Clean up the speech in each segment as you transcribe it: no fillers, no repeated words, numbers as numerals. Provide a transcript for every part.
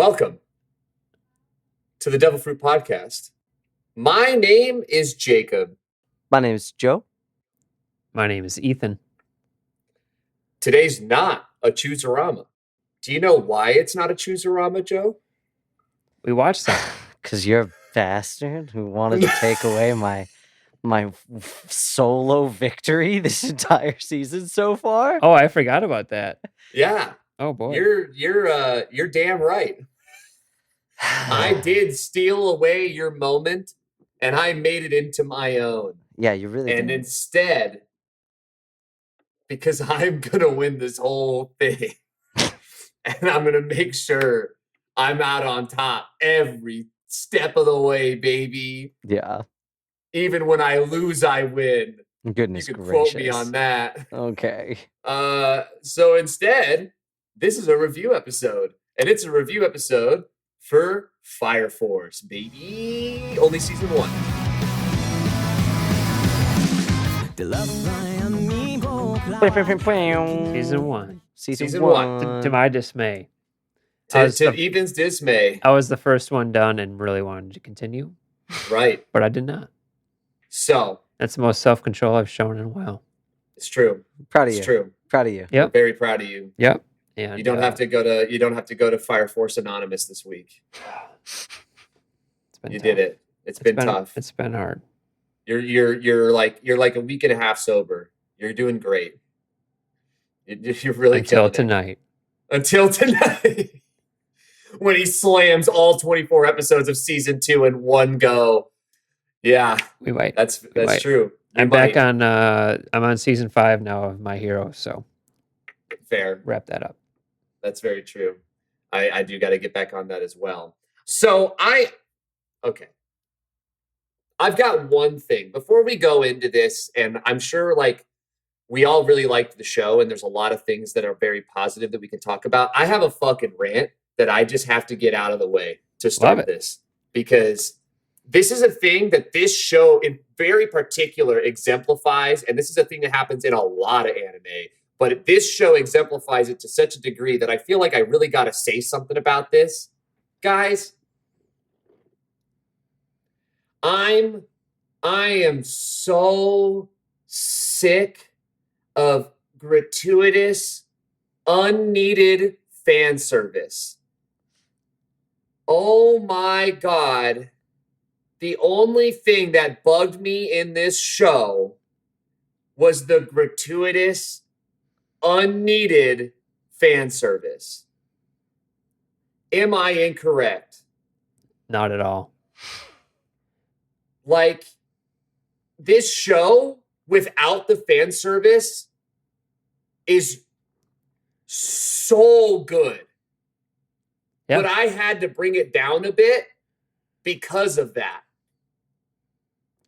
Welcome to the Devilfruit podcast. My name is Jacob. My name is Joe. My name is Ethan. Today's not a Chooserama. Do you know why it's not a Chooserama, Joe? We watched that. Because you're a bastard who wanted to take away my solo victory this entire season so far. Oh, I forgot about that. Yeah. Oh boy. You're damn right. I did steal away your moment and I made it into my own. Yeah, you really And did. instead, because I'm gonna win this whole thing, and I'm gonna make sure I'm out on top every step of the way, baby. Yeah. Even when I lose, I win. Goodness You can gracious. quote me on that. Okay. So instead, this is a review episode, and it's a review episode for Fire Force, baby. Only season 1. Season 1. Season one. To my dismay. To Ethan's dismay. I was the first one done and really wanted to continue, Right. but I did not. So That's the most self-control I've shown in a while. it's true. Proud of It's you. true. Proud of you. Yep. I'm very proud of you. Yep. And You don't have to go to Fire Force Anonymous this week. It's been You tough. did it. It's been tough. It's been hard. You're like a week and a half sober. You're doing great. You're really Until killing it. tonight. Until tonight. When he slams all 24 episodes of season 2 in one go. Yeah, We might. that's might. true. You I'm might. back on. I'm on season 5 now of My Hero. So Fair. wrap that up. That's very true. I do got to get back on that as well. So okay. I've got one thing before we go into this, and I'm sure like we all really liked the show, and there's a lot of things that are very positive that we can talk about. I have a fucking rant that I just have to get out of the way to start Love it. this, because this is a thing that this show in very particular exemplifies, and this is a thing that happens in a lot of anime, but this show exemplifies it to such a degree that I feel like I really got to say something about this. Guys, I am so sick of gratuitous, unneeded fan service. Oh my God. The only thing that bugged me in this show was the gratuitous, unneeded fan service. Am I incorrect? Not at all. Like, this show without the fan service is so good. Yep. But I had to bring it down a bit because of that.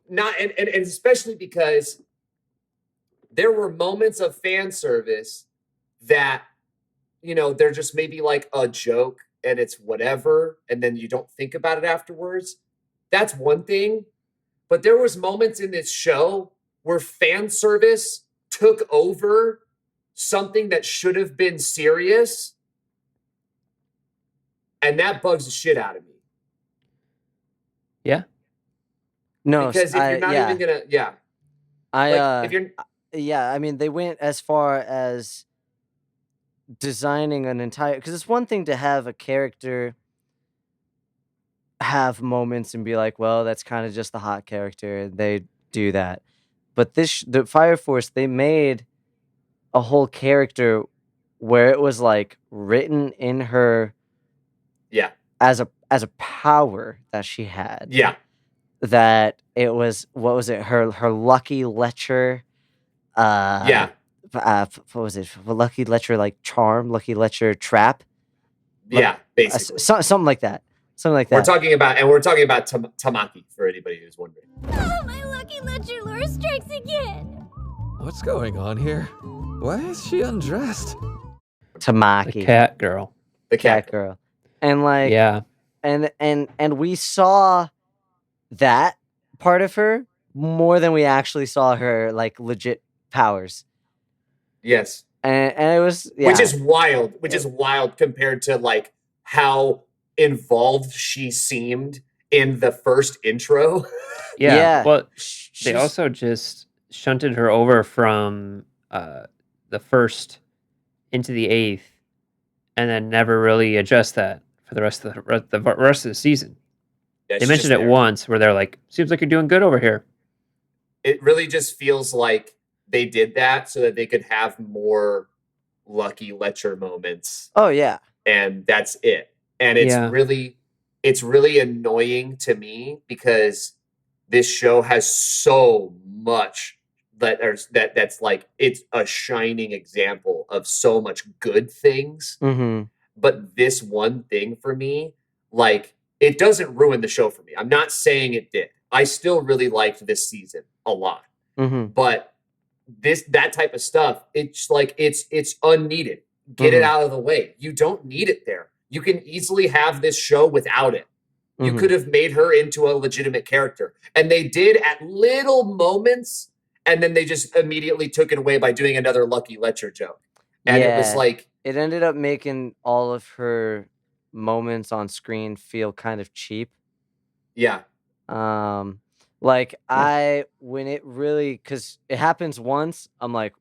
Not and especially because there were moments of fan service that, you know, they're just maybe like a joke and it's whatever, and then you don't think about it afterwards. That's one thing. But there was moments in this show where fan service took over something that should have been serious, and that bugs the shit out of me. Yeah. No, Because if you're not even gonna, if you're, I mean, they went as far as designing an entire, because it's one thing to have a character have moments and be like, well, that's kind of just the hot character, and they do that. But the Fire Force, they made a whole character where it was like written in her, yeah, as a power that she had. yeah, That it was, what was it? Her lucky Lecher. yeah, What was it? Lucky Lecher, like charm, lucky Lecher trap. yeah, basically. Something like that. Something like that. We're talking about Tamaki, for anybody who's wondering. Oh, my lucky Ledger lure strikes again. What's going on here? Why is she undressed? Tamaki. The cat girl. The cat girl. And like, Yeah. and we saw that part of her more than we actually saw her like legit powers. Yes. And it was, yeah. Which is wild compared to like how involved she seemed in the first intro. Yeah. Yeah. Well, they She's- also just shunted her over from the first into the eighth, and then never really addressed that for the rest of the season. Yeah, They she's mentioned just it there. once where they're like, "Seems like you're doing good over here." It really just feels like they did that so that they could have more Lucky Letcher moments, Oh yeah. and that's it. And it's Yeah. really annoying to me because this show has so much that's like it's a shining example of so much good things. Mm-hmm. But this one thing for me, like, it doesn't ruin the show for me. I'm not saying it did. I still really liked this season a lot. Mm-hmm. But that type of stuff, it's like it's unneeded. Get it Mhm. out of the way. You don't need it there. You can easily have this show without it. You Mhm. could have made her into a legitimate character. And they did at little moments, and then they just immediately took it away by doing another Lucky Letcher joke. And it was Yeah. like, It ended up making all of her moments on screen feel kind of cheap. yeah, Like when it really, cause it happens once, I'm like,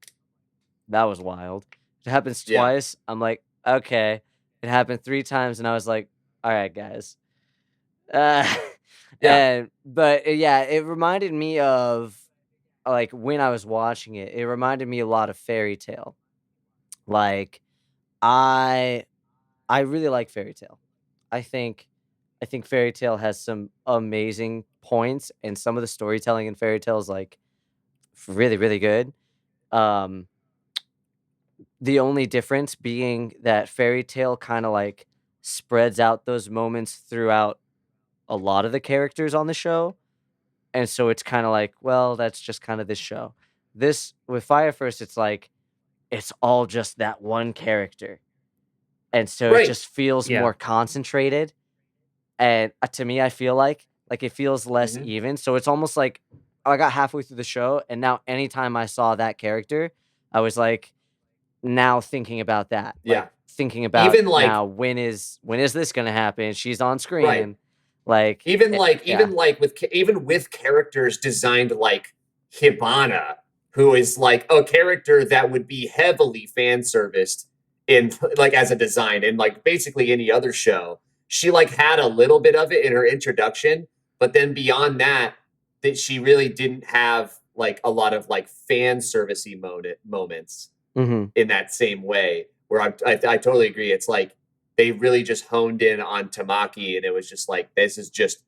that was wild. It happens Yeah. twice, I'm like, okay. It happened 3 times, and I was like, all right, guys. Yeah. Yeah, it reminded me of like when I was watching it. It reminded me a lot of Fairy Tale. Like, I really like Fairy Tale. I think Fairy Tale has some amazing points, and some of the storytelling in Fairy Tale is like really, really good. The only difference being that Fairy Tale kind of like spreads out those moments throughout a lot of the characters on the show. And so it's kind of like, well, that's just kind of this show. This with Fire First, it's like it's all just that one character. And so it Right. just feels Yeah. more concentrated. And to me, I feel like it feels less Mhm. even. So it's almost like I got halfway through the show, and now anytime I saw that character, I was like, now thinking about that. Yeah. Like, thinking about Even, like- now when is this gonna happen? She's on screen. Right. Like Even yeah. with characters designed like Hibana, who is like a character that would be heavily fan serviced in like as a design in like basically any other show. She like had a little bit of it in her introduction, but then beyond that she really didn't have like a lot of like fan servicey moments Mhm. in that same way. Where I totally agree. It's like they really just honed in on Tamaki, and it was just like, this is just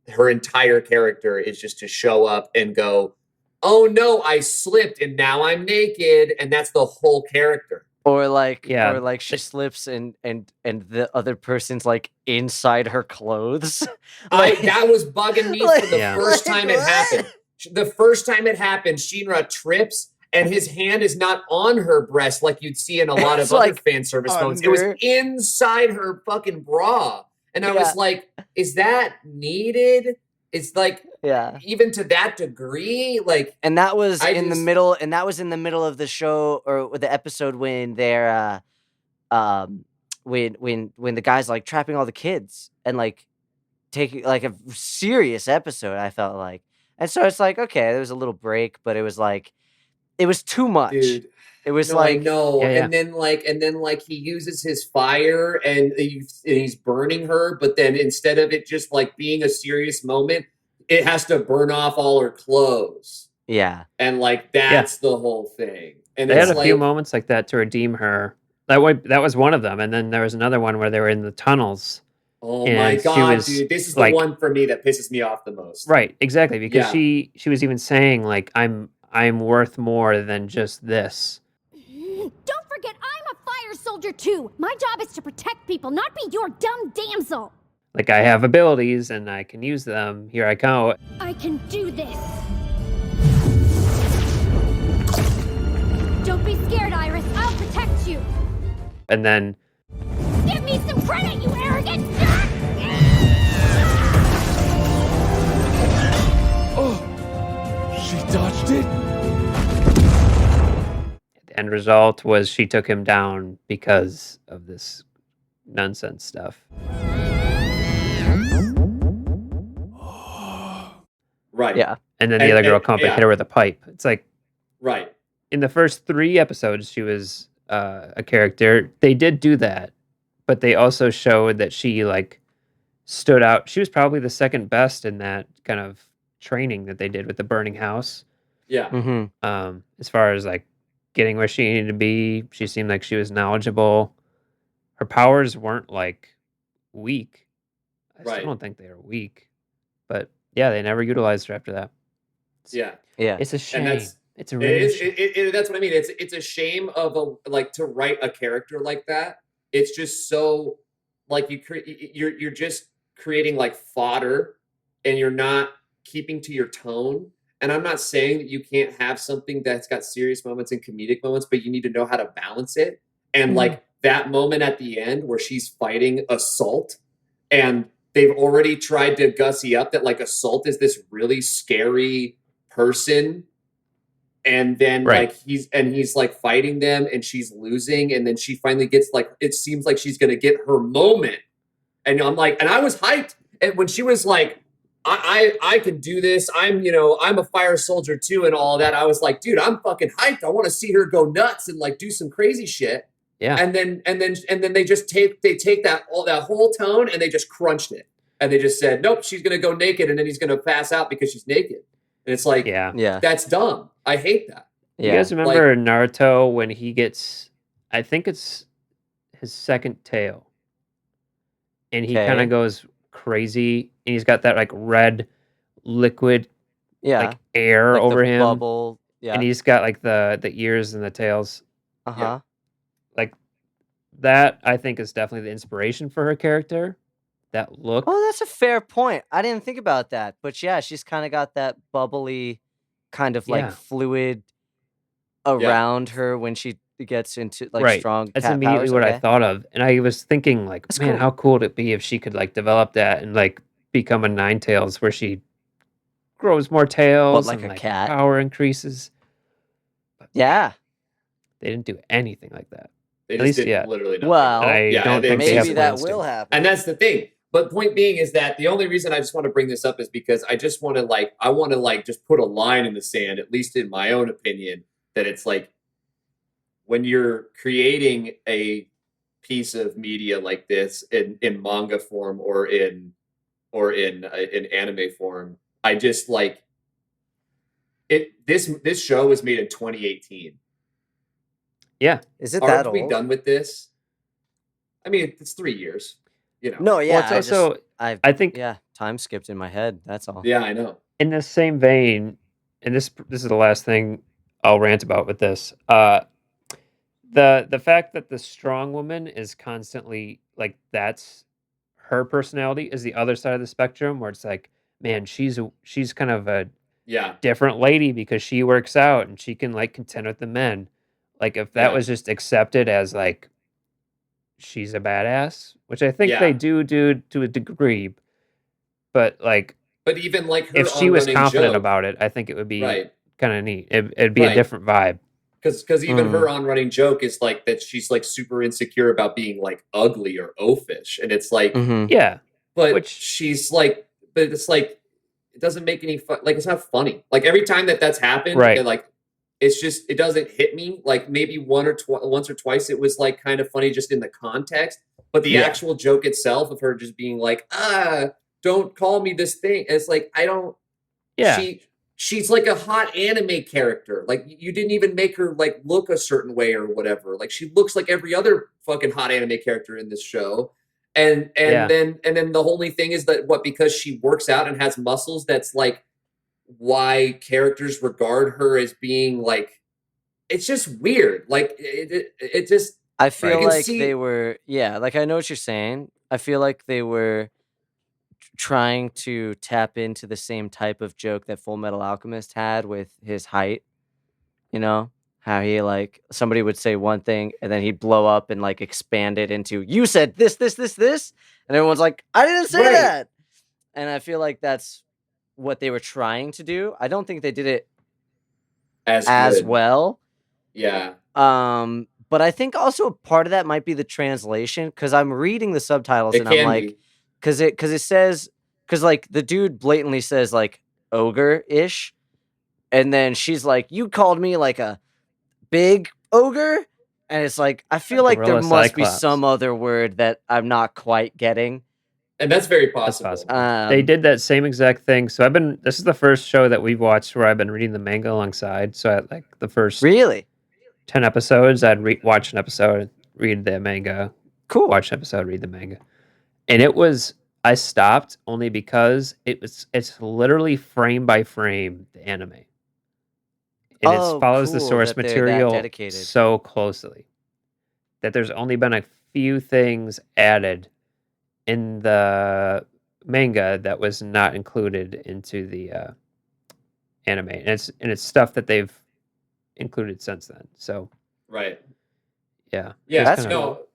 her entire character is just to show up and go, oh no, I slipped and now I'm naked, and that's the whole character. Or like Yeah. she slips and the other person's like inside her clothes. Like, That was bugging me like- from the Yeah. first like, time it what? happened. The first time it happened, Shinra trips and his hand is not on her breast like you'd see in a lot It's of other like fan service moments. It was under. inside her fucking bra. And I Yeah. was like, is that needed? It's like, Yeah. even to that degree, like, And that was I in the just- middle, and that was in the middle of the show or the episode when they're when the guy's like trapping all the kids and like taking like a serious episode, I felt like. And so it's like, okay, there was a little break, but it was like it was too much. dude, It was no, like I know. Yeah, yeah. And then like he uses his fire and he's burning her, but then instead of it just like being a serious moment, it has to burn off all her clothes. yeah. And like that's the whole thing. And They it's had a like, few moments like that to redeem her. That was one of them, and then there was another one where they were in the tunnels. oh and my she god, was, dude, this is like- the one for me that pisses me off the most. Right, exactly, because Yeah. she was even saying like I'm worth more than just this. Don't forget, I'm a fire soldier too. My job is to protect people, not be your dumb damsel. Like I have abilities and I can use them. Here I go. I can do this. Don't be scared, Iris. I'll protect you. And then Give me some credit, you arrogant! Oh, she dodged it. the end result was she took him down because of this nonsense stuff. Right. Yeah. and then the And- other girl and- come up yeah. and hit her with a pipe. It's like Right. in the first 3 episodes, she was a character. They did do that, but they also showed that she like stood out. She was probably the second best in that kind of training that they did with the burning house. Yeah. Mm-hmm. As far as like getting where she needed to be, she seemed like she was knowledgeable. Her powers weren't like weak. I Right. still don't think they were weak, but yeah, they never utilized her after that. Yeah. Yeah. It's a shame. that's- It's a It really is. shame. That's what I mean. It's a shame of to write a character like that. It's just so like you're just creating like fodder, and you're not keeping to your tone. And I'm not saying that you can't have something that's got serious moments and comedic moments, but you need to know how to balance it. And like that moment at the end where she's fighting Assault, and they've already tried to gussy up that like Assault is this really scary person, and then Right. like he's like fighting them and she's losing, and then she finally gets like, it seems like she's gonna get her moment, and I'm like, and I was hyped, and when she was like, I can do this, I'm a fire soldier too and all that, I was like, dude, I'm fucking hyped, I want to see her go nuts and like do some crazy shit. Yeah. And then they just take that whole tone and they just crunched it, and they just said, nope, she's gonna go naked, and then he's gonna pass out because she's naked. And it's like, Yeah. Yeah. that's dumb. I hate that. You Yeah. guys remember Naruto when he gets, I think it's his second tail, and he kind Okay. of goes crazy, and he's got that like red liquid Yeah. like air Like over the him, bubble. Yeah. and he's got like the ears and the tails. Uh-huh. Like that, I think is definitely the inspiration for her character. That look. Oh, that's a fair point. I didn't think about that. But yeah, she's kind of got that bubbly kind of like Yeah. fluid around her when she gets into like Right. strong That's cat immediately powers. what I Okay. thought of, and I was thinking like, That's man, cool. how cool would it be if she could like develop that and like become a Nine Tails where she grows more tails, like and a cat. power increases. But Yeah. they didn't do anything like that. They At just least did yet. literally nothing. Well, And I Yeah, don't they- think they have maybe that plans to. will happen. And that's the thing. But point being is that the only reason I just want to bring this up is because I just want to just put a line in the sand, at least in my own opinion, that it's like when you're creating a piece of media like this in manga form or in anime form, I just like it. This show was made in 2018. Yeah. Is it that Aren't old? we done with this? I mean, it's 3 years. No, yeah. Well, it's also, I think yeah, time skipped in my head. That's all. Yeah, I know. in the same vein, and this is the last thing I'll rant about with this. The fact that the strong woman is constantly like that's her personality is the other side of the spectrum where it's like, man, she's kind of a Yeah. different lady because she works out and she can like contend with the men. Like if that Yeah. was just accepted as like she's a badass, which I think Yeah. they do to a degree, but like But even like her if she was on-running confident joke, about it, I think it would be right? kind of neat. It'd be a Right. different vibe. Because even Mm. her on-running joke is like that she's like super insecure about being like ugly or oafish, and it's like, Mm-hmm. Yeah, but which- she's like, but it's like it doesn't make any fun. Like it's not funny. Like every time that's happened, Right. and, like it's just it doesn't hit me. Like maybe once or twice it was like kind of funny just in the context, but the Yeah. actual joke itself of her just being like, don't call me this thing. And it's like I don't. yeah, She's like a hot anime character. Like you didn't even make her like look a certain way or whatever. Like she looks like every other fucking hot anime character in this show. And Yeah. then the only thing is that because she works out and has muscles, that's like why characters regard her as being like it's just weird. Like it just I feel can like see- they were, yeah, like I know what you're saying. I feel like they were trying to tap into the same type of joke that Full Metal Alchemist had with his height. You know, how he like somebody would say one thing and then he'd blow up and like expand it into you said this, and everyone's like, I didn't say Right. that. And I feel like that's what they were trying to do. I don't think they did it as good. well. Yeah. But I think also part of that might be the translation because I'm reading the subtitles It and I'm can like, be. because it says, because like the dude blatantly says like ogre-ish, and then she's like, "You called me like a big ogre," and it's like I feel like there Gorilla must be Cyclops. some other word that I'm not quite getting. And that's very That's possible. possible. They did that same exact thing. So this is the first show that we've watched where I've been reading the manga alongside. So at like the first Really 10 episodes, I'd watch an episode, read the manga, cool. watch an episode, read the manga. And I stopped only because it's literally frame by frame, the anime. And it follows the cool source that they're that material dedicated. so closely that there's only been a few things added in the manga that was not included into the anime, and it's stuff that they've included since then. So Right. yeah, Yeah. That's kinda- no.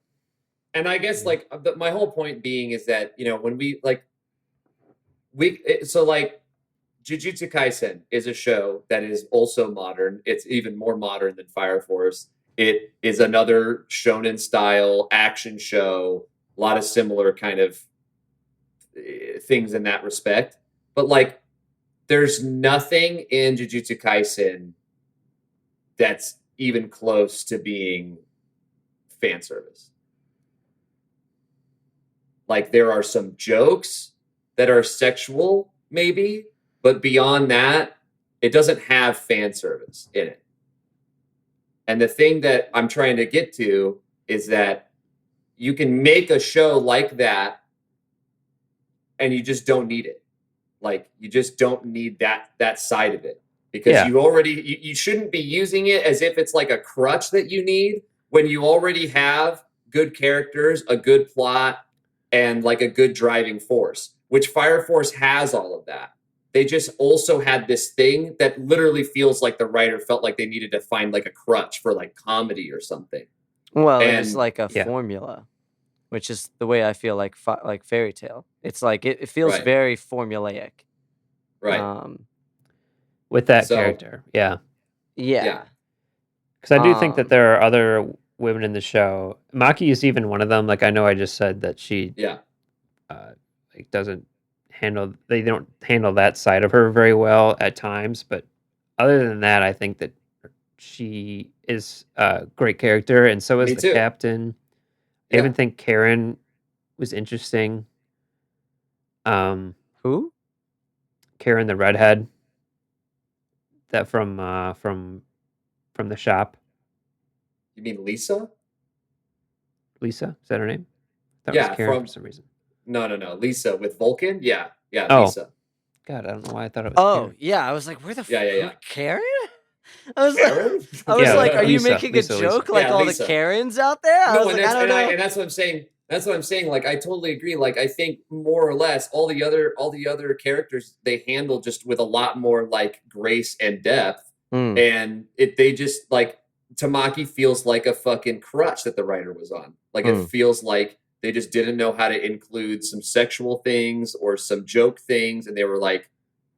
And I guess like my whole point being is that, when we like so like Jujutsu Kaisen is a show that is also modern. It's even more modern than Fire Force. It is another shonen style action show. A lot of similar kind of things in that respect. But like, there's nothing in Jujutsu Kaisen that's even close to being fan service. Like, there are some jokes that are sexual, maybe, but beyond that, it doesn't have fan service in it. And the thing that I'm trying to get to is that you can make a show like that and you just don't need it. Like, you just don't need that side of it, because Yeah. you shouldn't be using it as if it's like a crutch that you need when you already have good characters, a good plot, and like a good driving force, which Fire Force has all of that. They just also had this thing that literally feels like the writer felt like they needed to find like a crutch for like comedy or something. Well, it's And- like a Yeah. formula, which is the way I feel like Fairy Tale. It's like it feels Right. very formulaic. Right. with that So- character, yeah. Yeah. Because I do think that Um, there are other women in the show. Maki is even one of them. Like I know I just said that she Yeah. like doesn't handle they don't handle that side of her very well at times, but other than that, I think that she is a great character, and so is Me the too. captain. I Yeah. even think Karen was interesting. Who? Karen the redhead, that from the shop. You mean Lisa? Lisa, is that her name? That Yeah, was Karen from- for some reason. No. Lisa with Vulcan? Yeah. Yeah, Oh. Lisa. God, I don't know why I thought it was. Oh, Karen. yeah. I was like, where the Yeah. Karen? I was like, Karen? I was Yeah, like, are you Lisa, making Lisa, a Lisa. joke like Yeah, all Lisa. the Karens out there? I No, was and like, I don't know. and that's what I'm saying. That's what I'm saying. Like, I totally agree. Like, I think more or less all the other characters they handle just with a lot more like grace and depth. Hmm. And they just like Tamaki feels like a fucking crutch that the writer was on. Like, it feels like they just didn't know how to include some sexual things or some joke things, and they were like,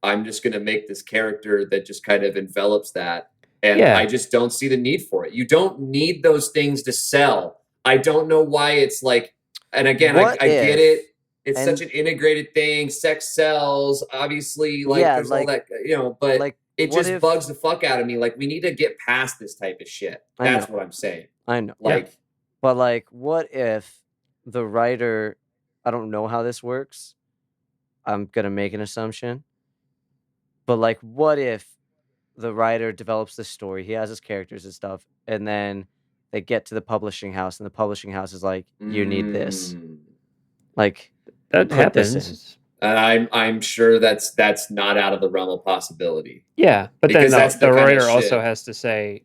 I'm just gonna make this character that just kind of envelops that. And Yeah. I just don't see the need for it. You don't need those things to sell. I don't know why it's like, and again, I What get if- it. It's and- such an integrated thing. Sex sells, obviously. Like, Yeah, there's like- all that, but like, it what just if- bugs the fuck out of me. Like, we need to get past this type of shit. I That's know. what I'm saying. I know. Like, But like, what if the writer? I don't know how this works. I'm gonna make an assumption. But like, what if the writer develops this story? He has his characters and stuff, and then they get to the publishing house, and the publishing house is like, "You need this." mm. Like, That Put this happens. And I'm sure that's not out of the realm of possibility. Yeah, but then Because that's the the kind of writer also shit. has to say,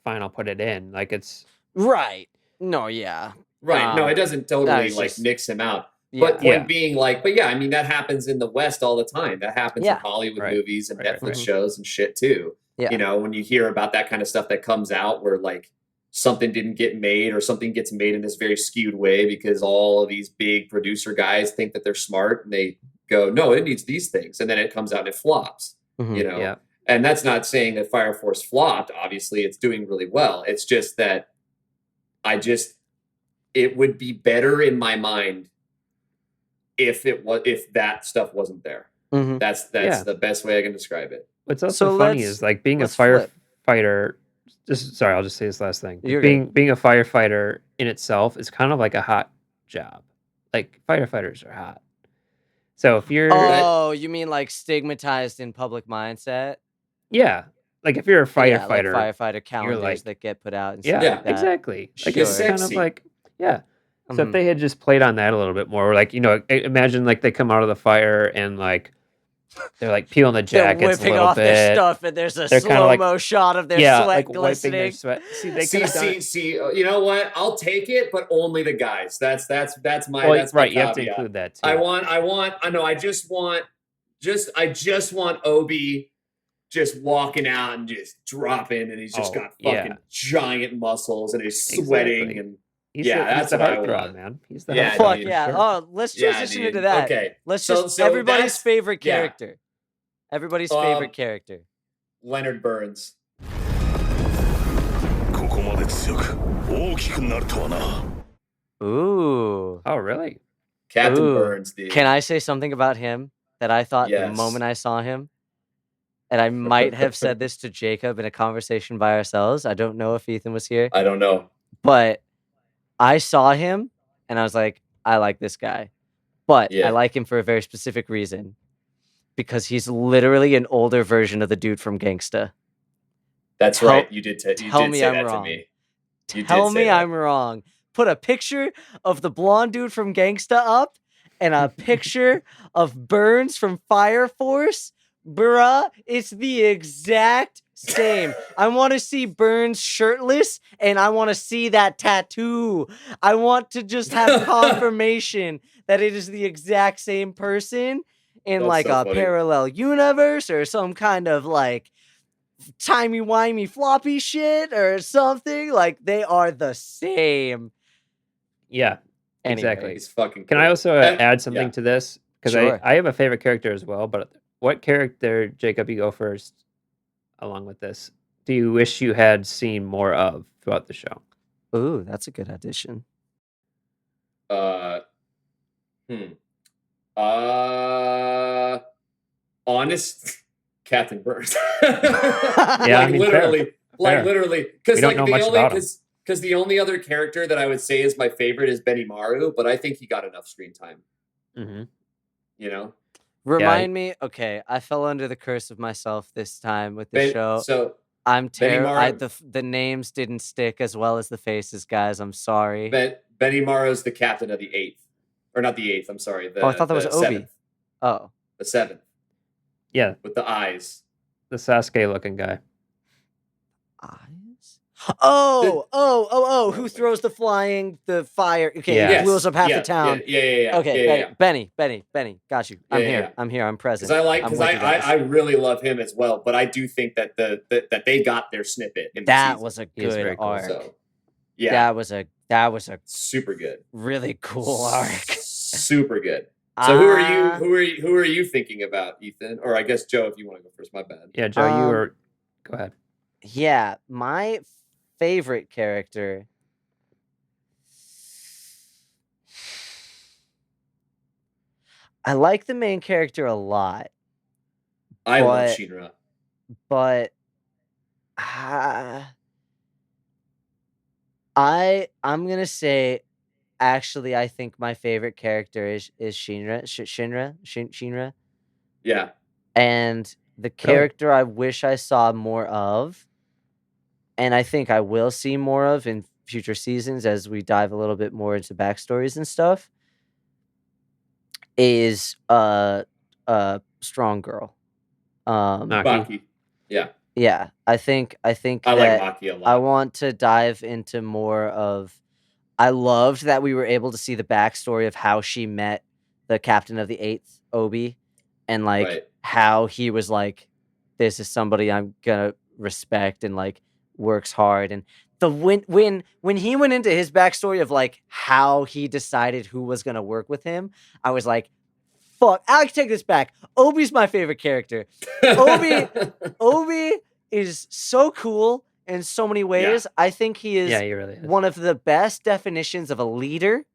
"Fine, I'll put it in." Like it's right? No, yeah, Right. No, it doesn't totally is like just- mix him out. yeah. But Yeah. point being, like, but yeah, I mean, that happens in the West all the time. That happens Yeah. in Hollywood Right. movies and Right, Netflix right. shows and shit too. Yeah. You know, when you hear about that kind of stuff that comes out where like something didn't get made or something gets made in this very skewed way because all of these big producer guys think that they're smart and they go, no, it needs these things. And then it comes out and it flops, Mhm. you know? Yeah. And that's not saying that Fire Force flopped. Obviously, it's doing really well. It's just that it would be better in my mind if that stuff wasn't there. Mhm. That's Yeah. the best way I can describe it. What's also So funny let's is like being a let's flip. firefighter. Sorry, I'll just say this last thing. You're good. Being a firefighter in itself is kind of like a hot job. Like firefighters are hot. So if you're Oh, you mean like stigmatized in public mindset? yeah, like if you're a Yeah, like firefighter, firefighter calendars like that get put out and yeah, stuff Yeah. like that. exactly. Like Sure. it's kind of Sexy. like yeah. So if Mhm. they had just played on that a little bit more, like imagine like they come out of the fire and like they're like peeling the They're jackets a whipping little off their bit. stuff, and there's a They're kinda like slow-mo shot of their yeah, sweat like wiping their glistening. sweat. See, they could have done it. See. You know what? I'll take it, but only the guys. That's my Well, that's my right, you have to caveat. include that too. I just want Obi just walking out and just dropping, and he's just Oh, got fucking yeah. giant muscles, and he's sweating, Exactly. and He's yeah, the, that's he's the what I heartthrob, want. man. He's the Yeah, heartthrob Fuck dude. for yeah. sure. Oh, let's Yeah, transition dude. into that. Okay. Let's So- just so everybody's that's- favorite yeah. character. Everybody's favorite character. Leonard Burns. ここまで強く大きくなるとはな。 Ooh. Oh, really? Captain Ooh. Burns, dude. Can I say something about him that I thought the Yes. moment I saw him? And I might have said this to Jacob in a conversation by ourselves. I don't know if Ethan was here, I don't know. but I saw him and I was like, I like this guy. But Yeah. I like him for a very specific reason. Because he's literally an older version of the dude from Gangsta. That's Tell- right. You did say tell me that I'm to wrong. me. You did Tell say me that. I'm wrong. Put a picture of the blonde dude from Gangsta up and a picture of Burns from Fire Force. Bruh, it's the exact same. I want to see Burns shirtless and I want to see that tattoo. I want to just have confirmation that it is the exact same person in That's like so a funny. parallel universe or some kind of like timey-wimey floppy shit or something. Like they are the same. Yeah, Anyway. exactly. He's fucking Can cool. I also And- add something yeah. to this? Because Sure. I have a favorite character as well, but what character, Jacob, you go first along with this, do you wish you had seen more of throughout the show? Ooh, that's a good addition. Honest Captain Burns. Yeah, I mean, fair. literally, because We don't like know the much only about him. because the only other character that I would say is my favorite is Benny Maru, but I think he got enough screen time. Mm-hmm. You know, Remind me. Okay, I fell under the curse of myself this time with the Ben- show. so I'm Benny terrible. Maru- The names didn't stick as well as the faces, guys. I'm sorry. Benny Maru's the captain of the 8th, or not the 8th. I'm sorry. I thought that was the Obi. 7th. Oh, The 7th Yeah, with the eyes. the Sasuke looking guy. eyes. Oh! Who throws the fire? Okay, Yeah. he blows up half yeah, the town. Yeah. Okay, yeah. Benny, Got you. I'm Yeah, here. yeah. I'm here. I'm present. Because I'm with you guys. I really love him as well, but I do think that that they got their snippet in the That season. was a He is good very cool. arc. So yeah, That was a super good. really cool arc. Super good. So who Ah. are you thinking about, Ethan? Or I guess Joe, if you want to go first, my bad. Yeah, Joe, you Um, were. Go ahead. Yeah, my favorite character. I like the main character a lot, I love But- Shinra. but I'm gonna say actually I think my favorite character is Shinra. Yeah. And the character I wish I saw more of, and I think I will see more of in future seasons as we dive a little bit more into backstories and stuff, is Strong Girl. Maki. Maki. Yeah. Yeah, I think I that like Maki a lot. I want to dive into more of. I loved that we were able to see the backstory of how she met the captain of the 8th, Obi, and like Right. how he was like, "This is somebody I'm gonna respect," and like works hard. And the when he went into his backstory of like how he decided who was gonna work with him, I was like, "Fuck!" I take this back. Obi's my favorite character. Obi is so cool in so many ways. I think he is Yeah, he really is. one of the best definitions of a leader.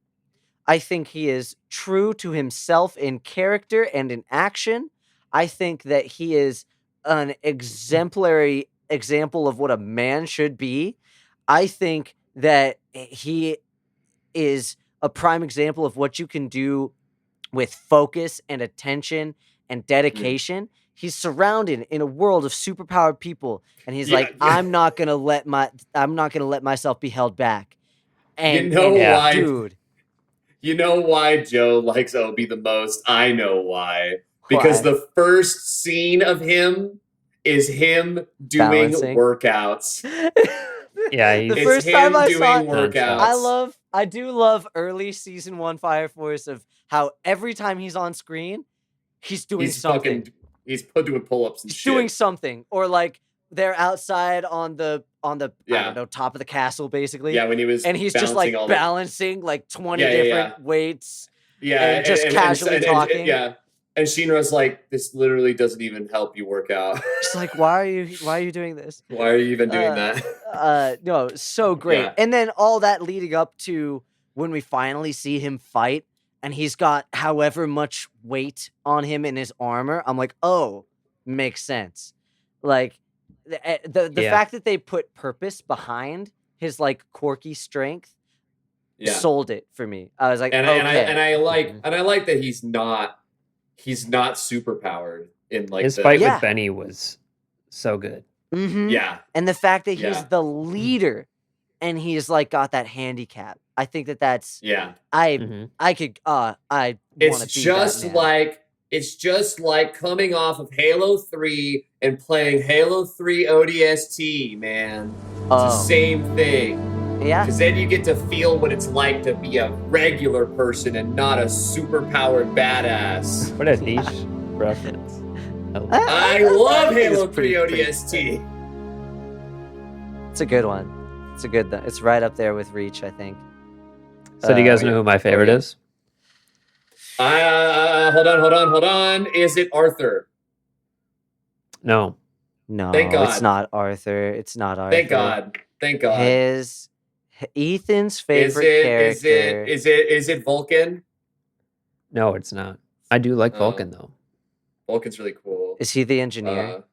I think he is true to himself in character and in action. I think that he is an exemplary example of what a man should be. I think that he is a prime example of what you can do with focus and attention and dedication. He's surrounded in a world of superpowered people, and he's like, I'm not gonna let myself be held back. And You know Yeah. why? dude, You know why Joe likes Obi the most? I know why. Because why? the first scene of him is him doing Balancing. workouts. Yeah, the he's first It's time him I doing saw it, workouts. I do love early season 1 Fire Force of how every time he's on screen, he's doing something. He's doing pull-ups and He's shit. doing something, or like they're outside on the I Yeah. don't know, top of the castle basically. Yeah, when he was And he's just like balancing all the balancing like 20 Yeah, yeah, different weights. yeah, and just casually talking. yeah. And Shinra's like, this literally doesn't even help you work out. It's like, why are you doing this? Why are you even doing that? No, so great. Yeah. And then all that leading up to when we finally see him fight, and he's got however much weight on him in his armor. I'm like, oh, makes sense. Like the Yeah. fact that they put purpose behind his like quirky strength Yeah. sold it for me. I was like, And okay. I like that he's not super powered in like his the fight Yeah. with Benny was so good. Mhm. Yeah. And the fact that he's Yeah. the leader and he's like got that handicap. I think that's Yeah. I Mhm. could I want It's to be just that man. like coming off of Halo 3 and playing Halo 3 ODST, man. It's the same thing. Yeah. Because then you get to feel what it's like to be a regular person and not a superpowered badass. What a niche reference. I love think it's Halo 3 pretty ODST. It's a good one. It's a good it's right up there with Reach, I think. So do you guys yeah. know who my favorite yeah. is? Hold on. Is it Arthur? No. No, Thank it's God. not Arthur. It's not Arthur. Thank God. Ethan's Is favorite character. it Vulcan? No, it's not. I do like Vulcan though. Vulcan's really cool. Is he the engineer?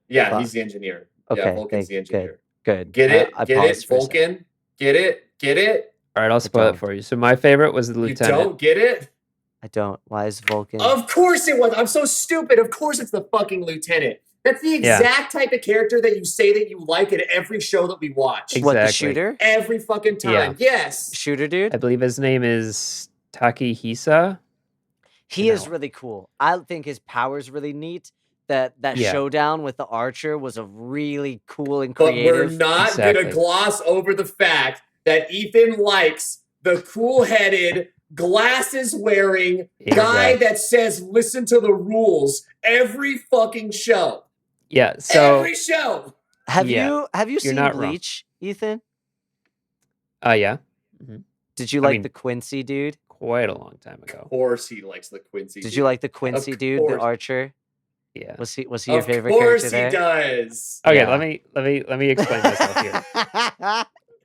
Yeah, Fuck. he's the engineer. Okay, Yeah, Vulcan's the engineer. Good. Get it? I Get paused it? for a second. Vulcan? Get it? All right, I'll spoil it don't. for you. So my favorite was the You lieutenant. don't get it? I don't. Why is Vulcan? Of course it was. I'm so stupid. Of course it's the fucking lieutenant. That's the Yeah. exact type of character that you say that you like in every show that we watch. Exactly. What, the shooter? Every fucking time. Yes. Shooter dude? I believe his name is Takehisa. He is No. really cool. I think his power's really neat. That Yeah. showdown with the archer was a really cool and But creative. we're not Exactly. going to gloss over the fact that Ethan likes the cool-headed, glasses-wearing guy Exactly. that says, listen to the rules every fucking show. Yeah. So Every show. Have Yeah, you seen not wrong. Bleach, Ethan? yeah. Did you I like mean- the Quincy dude? Quite a long time Of ago. course he likes the Quincy. Did dude. you like the Quincy dude, the course. archer? Yeah. Was he your Of favorite course character he there? does. Okay, Yeah. let me explain myself here.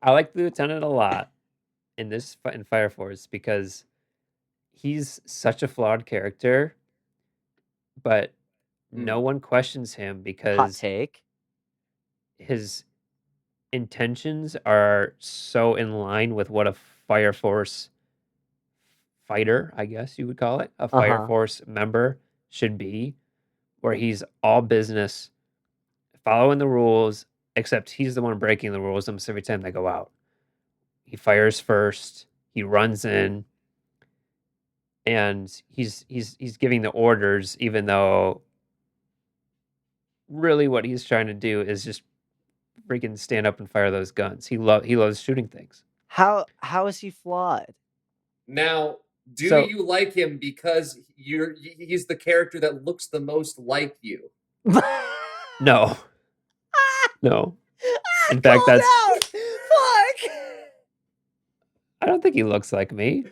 I like the lieutenant a lot in in Fire Force because he's such a flawed character, but no one questions him Hot because take. his intentions are so in line with what a Fire Force fighter, I guess you would call it, a Fire Uh-huh. Force member should be, where he's all business, following the rules, except he's the one breaking the rules almost every time they go out. He fires first, he runs in, and he's giving the orders, even though really what he's trying to do is just freaking stand up and fire those guns. He loves shooting things. How is he flawed? Now, do So- you like him because he's the character that looks the most like you? No. No. In fact, Called that's out! Fuck! I don't think he looks like me.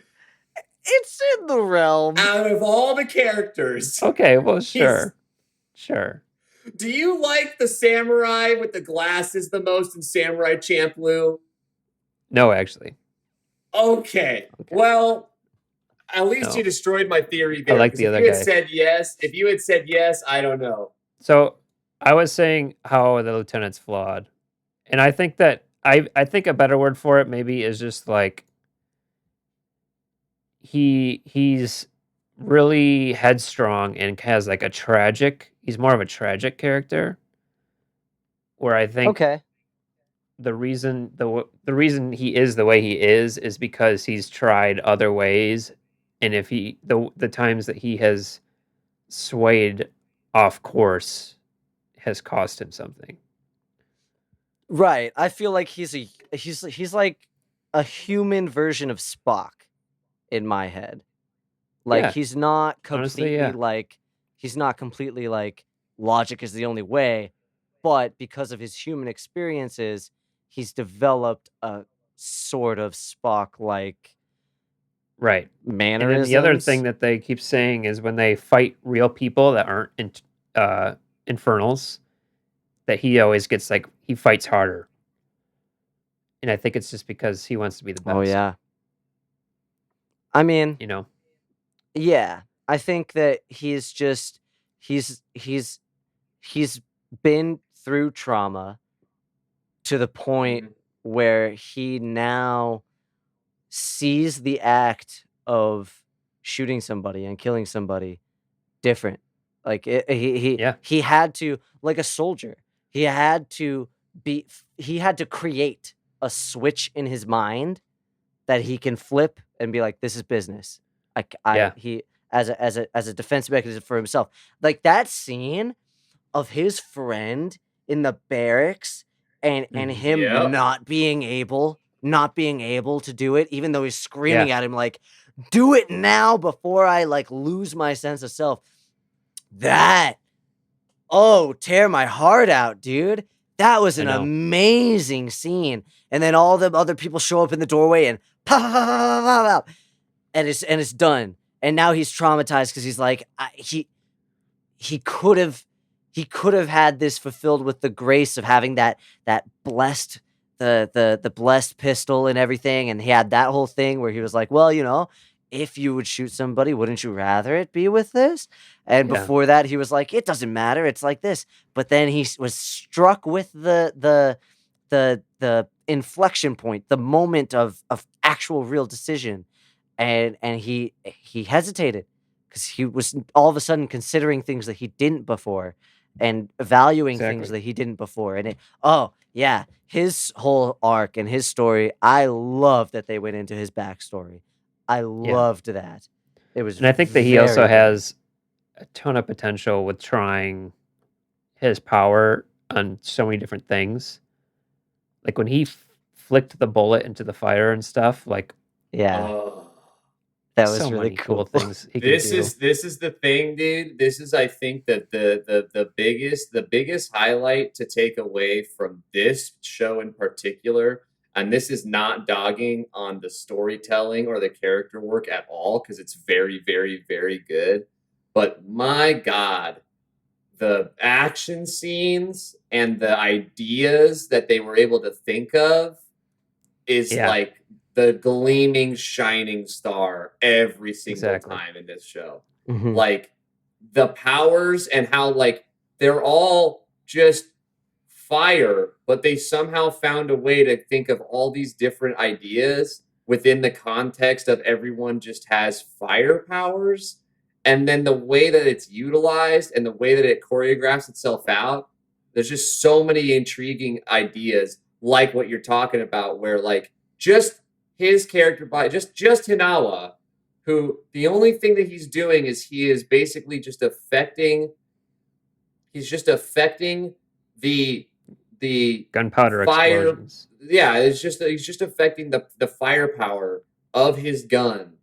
It's in the realm. Out of all the characters, Okay, well, sure. Sure. do you like the samurai with the glasses the most in Samurai Champloo? No, actually. Okay. Okay. Well, At least No. you destroyed my theory there. like 'cause the if other you had guy. said yes, I don't know. So I was saying how the lieutenant's flawed, and I think that I think a better word for it maybe is just like he's really headstrong and has like a tragic. He's more of a tragic character, where I think Okay. the reason he is the way he is because he's tried other ways, and if the times that he has swayed off course has cost him something. Right. I feel like he's like a human version of Spock in my head. Like Yeah, he's not honestly, completely like logic is the only way, but because of his human experiences, he's developed a sort of Spock like right. And then the other thing mannerisms. that they keep saying is when they fight real people that aren't infernals, that he always gets like he fights harder. And I think it's just because he wants to be the best. Oh yeah. I mean, You know? yeah. I think that he's been through trauma to the point Mhm. where he now sees the act of shooting somebody and killing somebody different. Like Yeah. he had to, like a soldier. He had to he had to create a switch in his mind that he can flip and be like, this is business. Yeah. He as a defense mechanism for himself. Like that scene of his friend in the barracks and Mhm. him Yep. not being able to do it, even though he's screaming Yeah. at him like, do it now before I like lose my sense of self. That tear my heart out, dude. That was I an know. amazing scene. And then all the other people show up in the doorway and pow, pow, pow, pow, pow, pow, and it's done. And now he's traumatized because he's like, he could have had this fulfilled with the grace of having that blessed the blessed pistol and everything, and he had that whole thing where he was like, well, if you would shoot somebody, wouldn't you rather it be with this? And Yeah. before that, he was like, it doesn't matter, it's like this. But then he was struck with the inflection point, the moment of actual real decision, and he hesitated because he was all of a sudden considering things that he didn't before and valuing things Exactly. that he didn't before. And oh yeah, his whole arc and his story, I love that they went into his backstory. I loved that. It was And I think that he also very good. has a ton of potential with trying his power on so many different things. Like when he flicked the bullet into the fire and stuff, like Yeah, Oh. that was so really many cool cool. things he can This do. is the thing, dude. This is, I think, that the biggest highlight to take away from this show in particular, and this is not dogging on the storytelling or the character work at all, because it's very, very, very good. But my God, the action scenes and the ideas that they were able to think of is Yeah. like the gleaming, shining star every single Exactly. time in this show. Mhm. Like the powers and how like they're all just fire, but they somehow found a way to think of all these different ideas within the context of everyone just has fire powers. And then the way that it's utilized and the way that it choreographs itself out, there's just so many intriguing ideas, like what you're talking about, where like just his character by just Hinawa, who the only thing that he's doing is he is basically just affecting the Gunpowder fire. explosions. Yeah, it's just he's just affecting the firepower of his gun.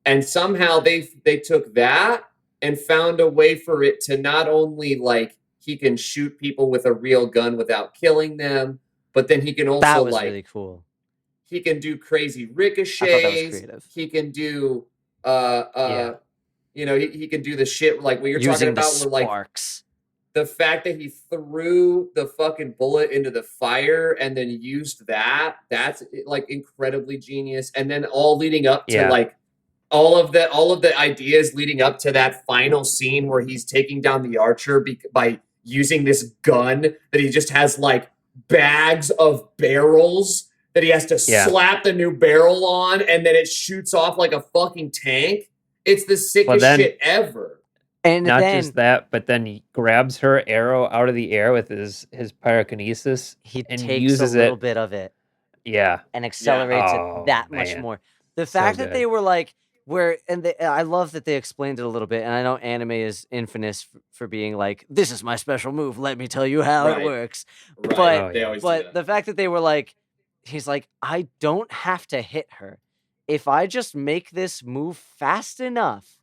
And somehow they took that and found a way for it to not only like he can shoot people with a real gun without killing them, but then he can also That was like really cool. he can do crazy I thought that was ricochets. creative. He can do Yeah. he can do the shit like what you're talking Using the about where like sparks. the fact that he threw the fucking bullet into the fire and then used that's like incredibly genius. And then all leading up to Yeah. like all of the ideas leading up to that final scene where he's taking down the archer by using this gun that he just has like bags of barrels that he has to slap the new barrel on, and then it shoots off like a fucking tank. It's the sickest shit ever. And Not then just that, but then he grabs her arrow out of the air with his pyrokinesis. he and takes uses a little it. bit of it Yeah. and accelerates Oh, it that much man. more. The So fact that good. they were like, I love that they explained it a little bit, and I know anime is infamous for being like, this is my special move, let me tell you how it works. Right. But They always do that. the fact that they were like, he's like, I don't have to hit her. If I just make this move fast enough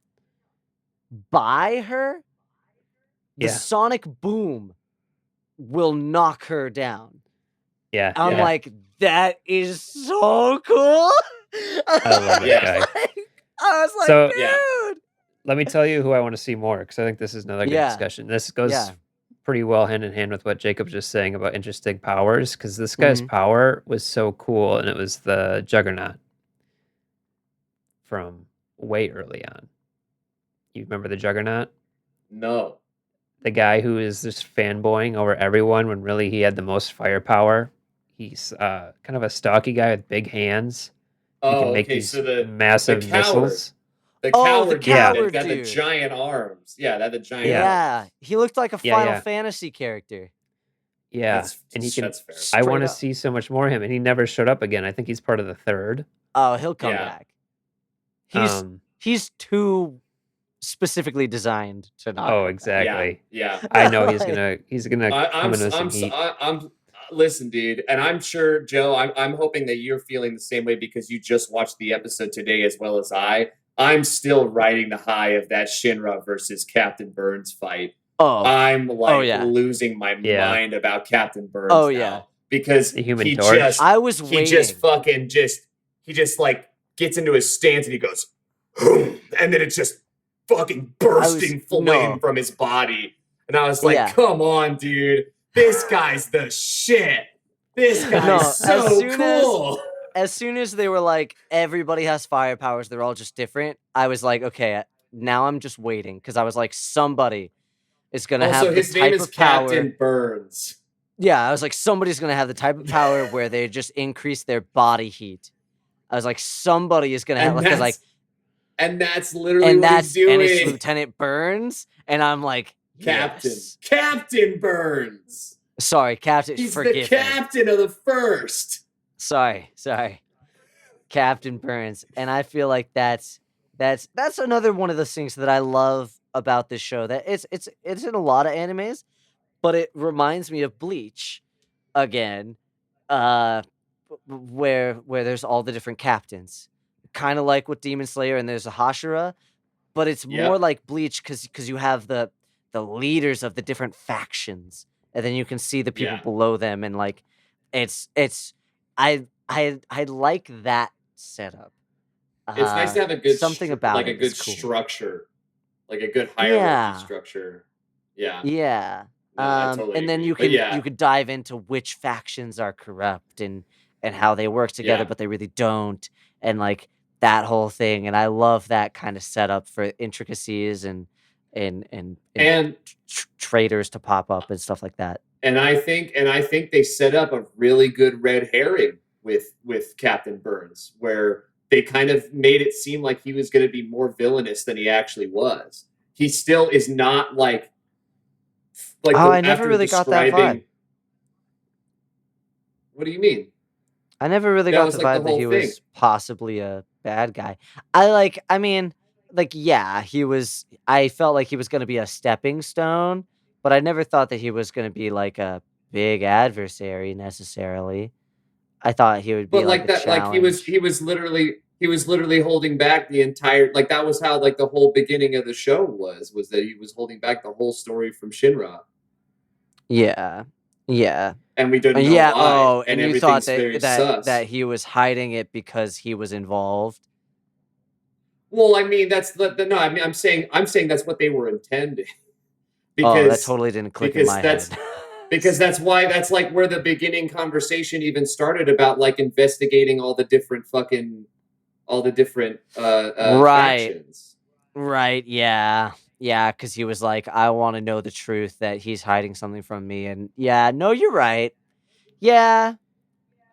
by her, the sonic boom will knock her down. Yeah. I'm like, that is so cool. I love that guy. I was like, So- dude. Let me tell you who I want to see more, because I think this is another good discussion. This goes pretty well hand in hand with what Jacob was just saying about interesting powers, because this guy's power was so cool, and it was the Juggernaut from way early on. You remember the Juggernaut? No. The guy who is just fanboying over everyone when really he had the most firepower. He's kind of a stocky guy with big hands. He can make these massive missiles. The coward, coward got the dude. giant arms. Yeah, that the giant Yeah. arms. He looked like a Final Fantasy character. Yeah, and he can. That's fair. I want to up. see so much more of him, and he never showed up again. I think he's part of the third. Oh, he'll come Yeah. back. He's too specifically designed to not. Oh, come back. exactly. Yeah. I know he's gonna come I'm, into some heat. listen, dude, and I'm sure, Joe, I'm hoping that you're feeling the same way because you just watched the episode today as well as I. I'm still riding the high of that Shinra versus Captain Burns fight. Oh, I'm like yeah. losing my mind about Captain Burns. Oh, now yeah. because The Human he Torch. just I was he waiting. just like gets into his stance and he goes, and then it's just fucking bursting flame from his body. And I was like, come on, dude. This guy's the shit. This guy's so cool. As soon as they were like, everybody has fire powers, they're all just different, I was like, okay, now I'm just waiting. Because I was like, somebody is going to have the his name type is of power. Captain Burns. Yeah, I was like, somebody's going to have the type of power where they just increase their body heat. I was like, somebody is going to have, and that's literally what he's doing. And it's Lieutenant Burns, and I'm like, Captain. yes. Captain Burns. Sorry, Captain. He's forgive the me. captain of the first. Sorry. Captain Burns. And I feel like that's another one of those things that I love about this show. That it's in a lot of animes, but it reminds me of Bleach again, where there's all the different captains. Kind of like with Demon Slayer and there's a Hashira, but it's more like Bleach because you have the leaders of the different factions, and then you can see the people below them, and like I like that setup. It's nice to have a good something about like it a good is cool. structure, like a good hierarchy structure. Yeah. Yeah. No, I totally and then agree. you could dive into which factions are corrupt and how they work together, but they really don't, and like that whole thing. And I love that kind of setup for intricacies and traitors to pop up and stuff like that. And I think they set up a really good red herring with Captain Burns, where they kind of made it seem like he was going to be more villainous than he actually was. He still is not like I never really got that vibe. What do you mean? I never really got the vibe that he was possibly a bad guy. I felt like he was going to be a stepping stone, but I never thought that he was going to be like a big adversary necessarily. I thought he would be like that. Like he was literally holding back the entire, like that was how like the whole beginning of the show was that he was holding back the whole story from Shinra. Yeah. And we didn't know why. Oh, and you thought that he was hiding it because he was involved. Well, I mean, I'm saying that's what they were intending. That totally didn't click in my head. Because that's like where the beginning conversation even started about like investigating all the different all the different Right. factions. Right, yeah. Yeah, because he was like, I want to know the truth that he's hiding something from me. And yeah, no, you're right. Yeah.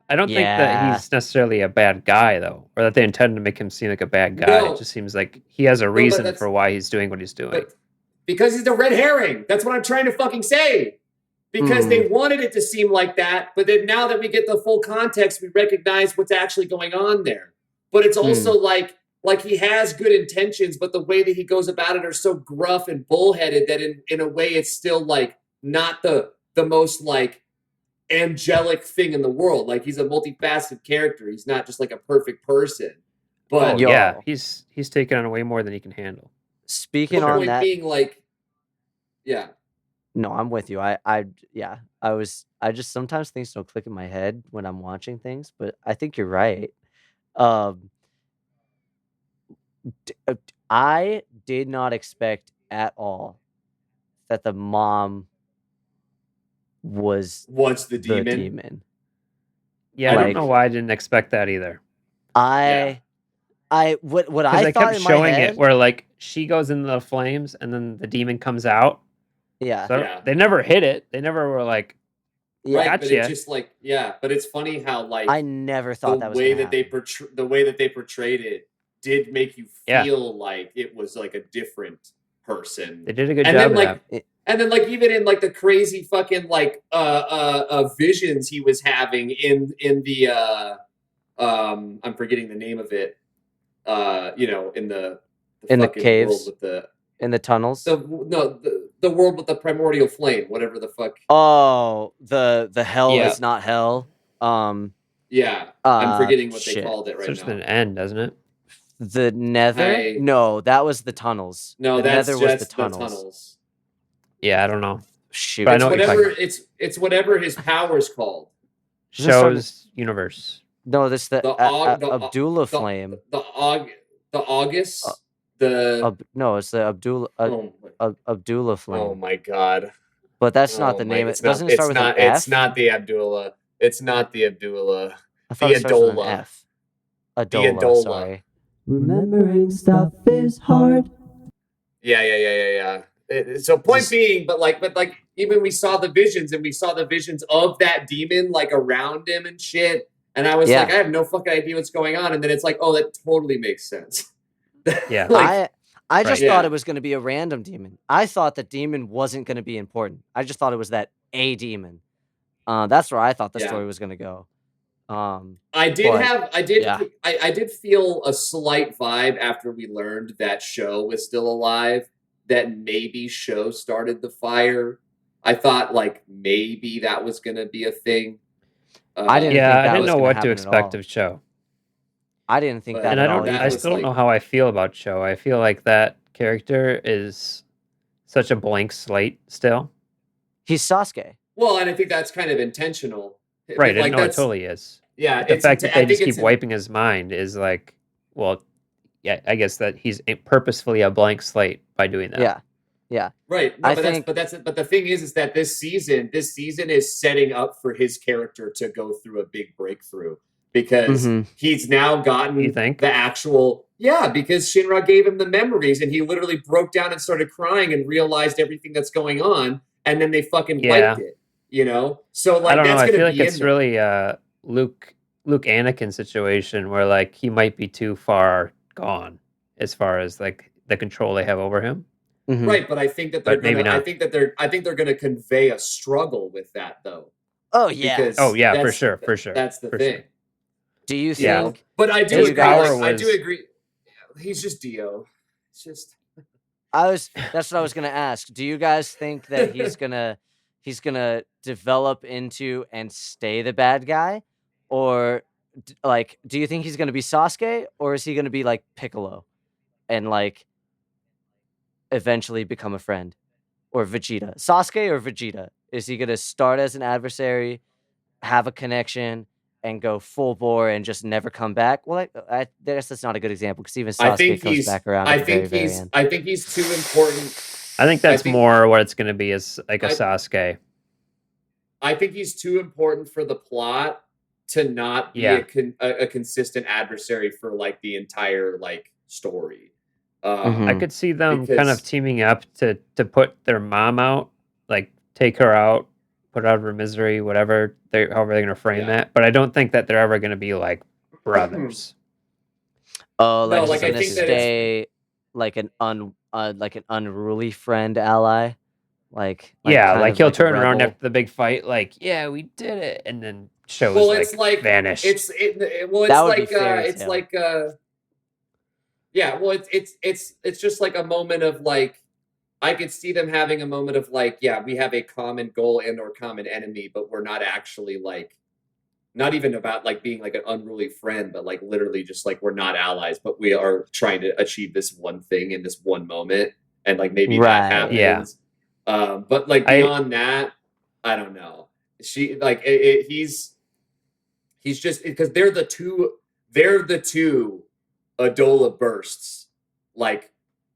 I don't think that Yeah. he's necessarily a bad guy, though, or that they intend to make him seem like a bad guy. No. It just seems like he has a No, but reason that's- for why he's doing what he's doing. But because he's the red herring. That's what I'm trying to fucking say. Because they wanted it to seem like that, but then now that we get the full context, we recognize what's actually going on there. But it's also like he has good intentions, but the way that he goes about it are so gruff and bullheaded that in a way it's still like not the most like angelic thing in the world. Like he's a multifaceted character. He's not just like a perfect person. But Yo. Yeah, he's taken on way more than he can handle. Speaking the on point that, being like, yeah. no, I'm with you. I just sometimes things don't click in my head when I'm watching things, but I think you're right. I did not expect at all that the mom was What's the the demon? demon. Yeah, I don't Like- know why I didn't expect that either. What Because I they thought kept in my showing head, it where like she goes into the flames and then the demon comes out. yeah, So Yeah. they never hit it. They never were like, yeah. Right, but Gotcha. it's just like, yeah, but it's funny how like I never thought that was way gonna that they happen. the way that they portrayed it did make you Yeah. feel like it was like a different person. they did a good And job then of like that. and then like even in like the crazy fucking like visions he was having in the I'm forgetting the name of it. You know, in the In the fucking caves? world with the In the tunnels. the world with the primordial flame, whatever the fuck. Oh, the hell Yeah. is not hell. Yeah, I'm forgetting what shit. they called it It's right just now. an end, doesn't it? The Nether? No, that was the tunnels. No, the that's Nether just was the tunnels. Yeah, I don't know. Shoot. But I It's know what you're whatever talking it's whatever his power's called. Isn't it starting- Shows universe. No, this the, The Aug- the- Abdullah the- flame. The August. The No, it's the Abdullah Abdullah flame. oh my god. But that's not Oh the my- name. it's It doesn't not, it start with an F? It's not the Abdullah. It's not the Abdullah. I thought the it starts with an Adola. F. Adola, Adola. sorry. Remembering stuff is hard. Yeah. So point Just- being, but like even we saw the visions and we saw the visions of that demon like around him and shit. And I was Yeah. like, I have no fucking idea what's going on. And then it's like, oh, that totally makes sense. Yeah. Like, I just Right. thought Yeah. it was going to be a random demon. I thought the demon wasn't going to be important. I just thought it was that a demon. That's where I thought the Yeah. story was going to go. I did But, yeah. I did feel a slight vibe after we learned that Show was still alive, that maybe Show started the fire. I thought like maybe that was gonna be a thing. I didn't Yeah, think I that didn't was know gonna what to happen at expect all. of Show. I didn't think But- that And at I all. don't that I was still don't know like- how I feel about Show. I feel like that character is such a blank slate still. He's Sasuke. Well, and I think that's kind of intentional. Right, Like no, it that's totally is. yeah. The it's fact that I they just think keep it's wiping his mind is like, well, yeah, I guess that he's purposefully a blank slate by doing that. Yeah. Right. No, I but think- but the thing is that this season is setting up for his character to go through a big breakthrough because Mhm. he's now gotten You think? the actual because Shinra gave him the memories and he literally broke down and started crying and realized everything that's going on and then they fucking Yeah. wiped it. You know? So like I don't know. that's I gonna feel like be it's in there. really Luke Anakin situation where like he might be too far gone as far as like the control they have over him. Mhm. Right, but I think that they're But maybe gonna not. I think they're gonna convey a struggle with that though. Oh yeah. Because Oh yeah, for that's- sure, for sure. That's the for thing. sure. Do you Yeah. think? But I do His agree. power I was- do agree. He's just Dio. It's just That's what I was gonna ask. Do you guys think that he's gonna develop into and stay the bad guy, or like do you think he's gonna be Sasuke, or is he gonna be like Piccolo, and like eventually become a friend, or Vegeta? Sasuke or Vegeta? Is he gonna start as an adversary, have a connection, and go full bore and just never come back? Well, I guess that's not a good example because even I Sasuke think comes he's back around I at the very, think very he's end. I think he's too important. I think that's think- more what it's going to be is like a I- Sasuke. I think he's too important for the plot to not be Yeah. a consistent adversary for like the entire like story. Mhm. I could see them kind Because- of teaming up to put their mom out, like take her out, put her out of her misery, whatever however they're gonna frame Yeah. that. But I don't think that they're ever gonna be like brothers. Oh, like No, she's like, I gonna think that it's- stay like an unruly friend ally. Like yeah, kind like of he'll a turn around rebel. after the big fight, like, yeah, we did it, and then shows well, like, it's like vanished. it's That would be fairy it's tale. like yeah, well, it's just like a moment of like, I could see them having a moment of like, yeah, we have a common goal and or common enemy, but we're not actually like, not even about like being like an unruly friend, but like literally just like we're not allies, but we are trying to achieve this one thing in this one moment, and like maybe Right. that happens. Yeah. But like beyond that, I don't know. She like he's just because they're the two Adola bursts, like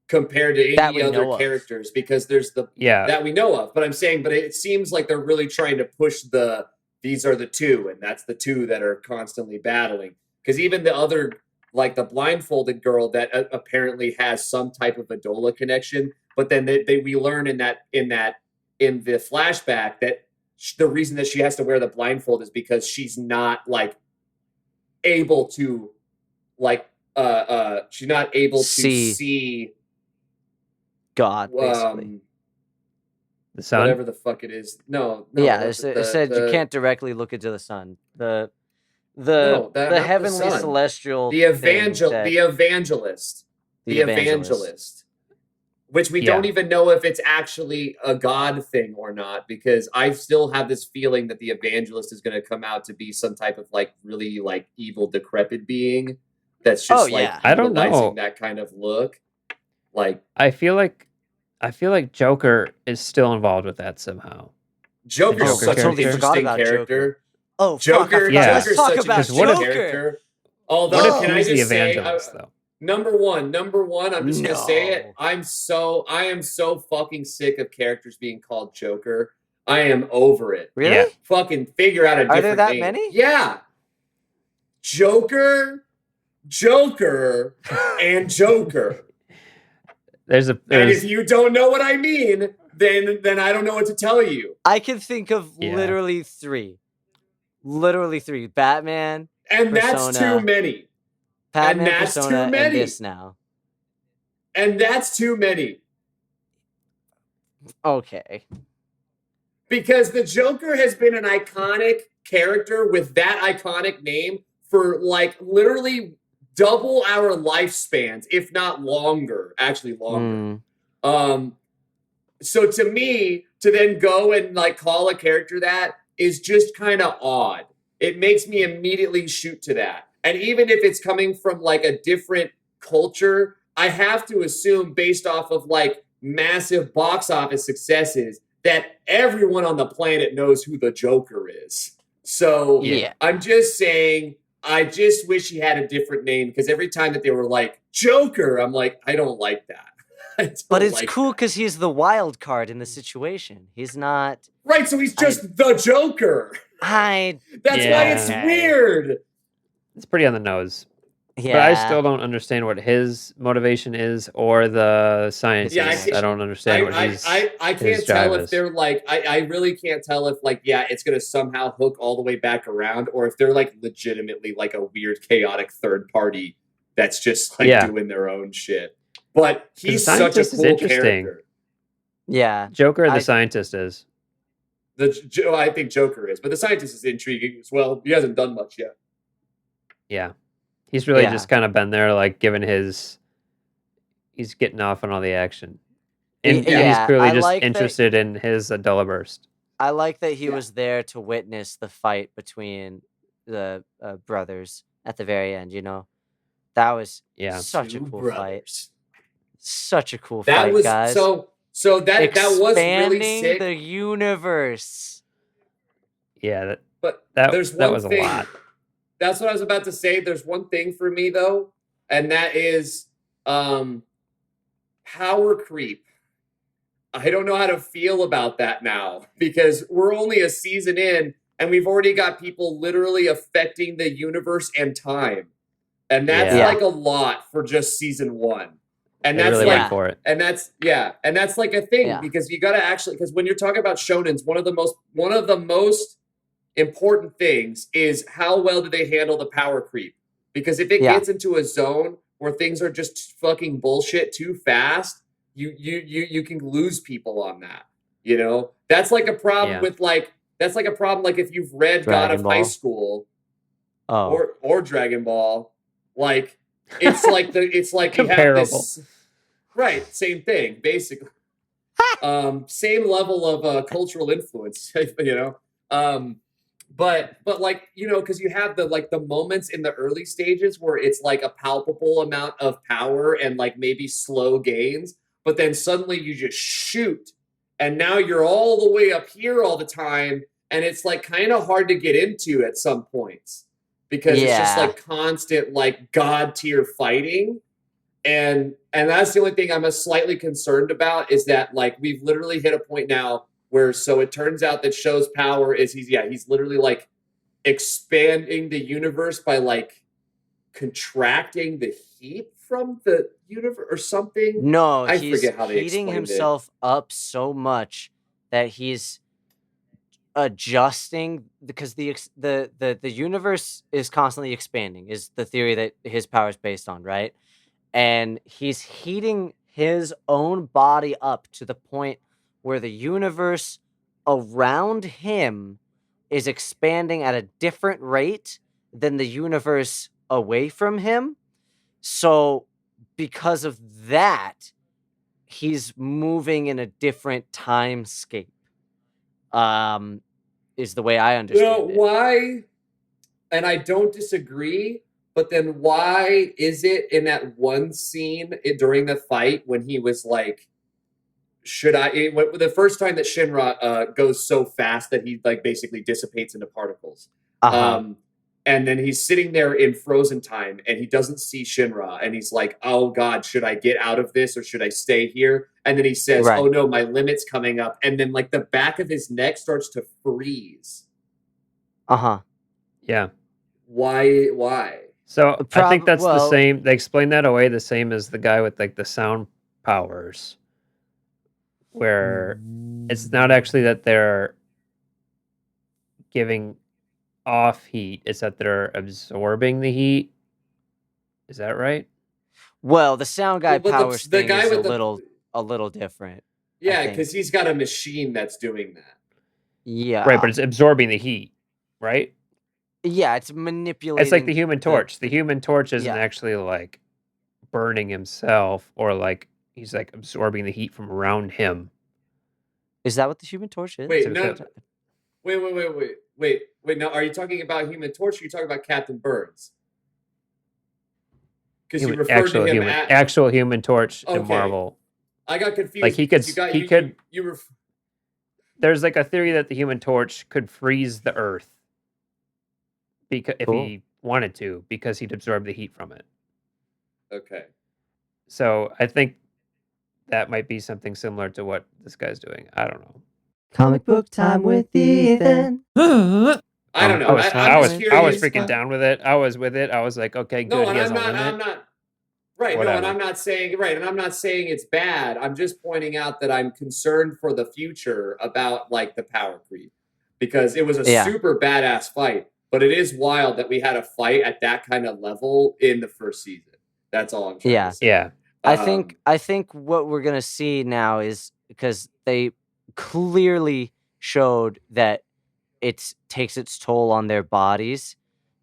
compared to That any we other know of. characters, because there's the Yeah. that we know of. But I'm saying, but it seems like they're really trying to push these are the two, and that's the two that are constantly battling. Because even the other, like the blindfolded girl that apparently has some type of Adola connection, but then we learn in the flashback that the reason that she has to wear the blindfold is because she's not like able to like she's not able to see God, basically. The sun. whatever the fuck it is. No, Yeah, that's it said you can't directly look into the sun. The not the heavenly sun. celestial the evangelist, which we don't even know if it's actually a god thing or not, because I still have this feeling that the evangelist is going to come out to be some type of like really like evil decrepit being that's just like I don't know. utilizing that kind of look. Like I feel like Joker is still involved with that somehow. Joker's Joker such an character. interesting Forgot about character. Oh, Joker, fuck, Yeah. Joker's Talk such an about interesting Joker. character. What Although, if can I he's the just say, evangelist though? number one, I'm just gonna say it. No. I am so fucking sick of characters being called Joker. I am over it. Really? Yeah. Fucking figure out a different there that name. many? Yeah. Joker, and Joker. There's And if you don't know what I mean, then I don't know what to tell you. I can think of Yeah. literally three. Batman, And that's Persona. too many. Batman, that's too Persona, and many. this now. And that's too many. Okay. Because the Joker has been an iconic character with that iconic name for like literally double our lifespans, if not longer, actually longer. So to me, to then go and like call a character that is just kind of odd. It makes me immediately shoot to that. And even if it's coming from like a different culture, I have to assume based off of like massive box office successes that everyone on the planet knows who the Joker is. So Yeah. I'm just saying, I just wish he had a different name, because every time that they were like Joker, I'm like, I don't like that. I don't But it's like cool that. because he's the wild card in the situation. He's not. Right, so he's just the Joker. I. That's why it's Yeah. weird. It's pretty on the nose. Yeah. But I still don't understand what his motivation is or the scientist. Yeah, I don't understand what I he's. can't his tell drive if is. they're like, I really can't tell if like, yeah, it's gonna somehow hook all the way back around, or if they're like legitimately like a weird chaotic third party that's just like doing their own shit. But he's such a scientist is cool interesting. character. Yeah. Joker, the scientist is. I think Joker is, but the scientist is intriguing as well. He hasn't done much yet. Yeah. He's really just kind of been there, like giving his. He's getting off on all the action. And he's clearly I just like that- interested in his Adela burst. I like that he was there to witness the fight between the brothers at the very end. You know, that was such a Two cool brothers. fight. Such a cool That fight, was guys. so that was really Expanding sick. the universe. Yeah, But that there's that one was thing. a lot. That's what I was about to say. There's one thing for me though, and that is power creep. I don't know how to feel about that now, because we're only a season in, and we've already got people literally affecting the universe and time. And that's Yeah. like a lot for just season 1. And They that's really like went for it. and that's like a thing because you got to actually, because when you're talking about shonens, one of the most important things is how well do they handle the power creep? Because if it gets into a zone where things are just fucking bullshit too fast, you can lose people on that. You know, that's like a problem with like if you've read God of High School or Dragon Ball, like it's like you have this right, same thing basically. Same level of cultural influence, you know. But like, you know, because you have the moments in the early stages where it's like a palpable amount of power and like maybe slow gains, but then suddenly you just shoot and now you're all the way up here all the time, and it's like kind of hard to get into at some points because it's just like constant like god tier fighting. And that's the only thing I'm slightly concerned about is that like we've literally hit a point now where so it turns out that Sho's power is he's literally like expanding the universe by like contracting the heat from the universe or something. No, I he's forget how they heating explained himself up so much that he's adjusting because the universe is constantly expanding is the theory that his power is based on, right? And he's heating his own body up to the point where the universe around him is expanding at a different rate than the universe away from him. So because of that, he's moving in a different timescape. Is the way I understand it. Why? And I don't disagree, but then why is it in that one scene during the fight when he was like, the first time that Shinra goes so fast that he like basically dissipates into particles. And then he's sitting there in frozen time and he doesn't see Shinra and he's like, oh God, should I get out of this or should I stay here? And then he says, oh no, my limit's coming up. And then like the back of his neck starts to freeze. Yeah. Why? So I think that's the same. They explain that away the same as the guy with like the sound powers, where it's not actually that they're giving off heat; it's that they're absorbing the heat. Is that right? Well, the sound guy Well, powers the thing guy is with a little different. Yeah, because he's got a machine that's doing that. Yeah. Right, but it's absorbing the heat, right? Yeah, it's manipulating. It's like the Human Torch. The Human Torch isn't actually like burning himself or like he's like absorbing the heat from around him. Is that what the Human Torch is? Wait, no. Wait. No, are you talking about Human Torch or are you talking about Captain Burns? Because you referred to him actual Human Torch in Marvel. I got confused. Like he could. There's like a theory that the Human Torch could freeze the Earth because if he wanted to, because he'd absorb the heat from it. Okay. So I think that might be something similar to what this guy's doing. I don't know. Comic book time with Ethan. I don't know. I was freaking down with it. I was with it. I was like, okay, good. No, and I'm not. Right. Whatever. No, and I'm not saying and I'm not saying it's bad. I'm just pointing out that I'm concerned for the future about like the power creep because it was a super badass fight, but it is wild that we had a fight at that kind of level in the first season. That's all I'm trying to say. Yeah. I think what we're gonna see now is because they clearly showed that it takes its toll on their bodies.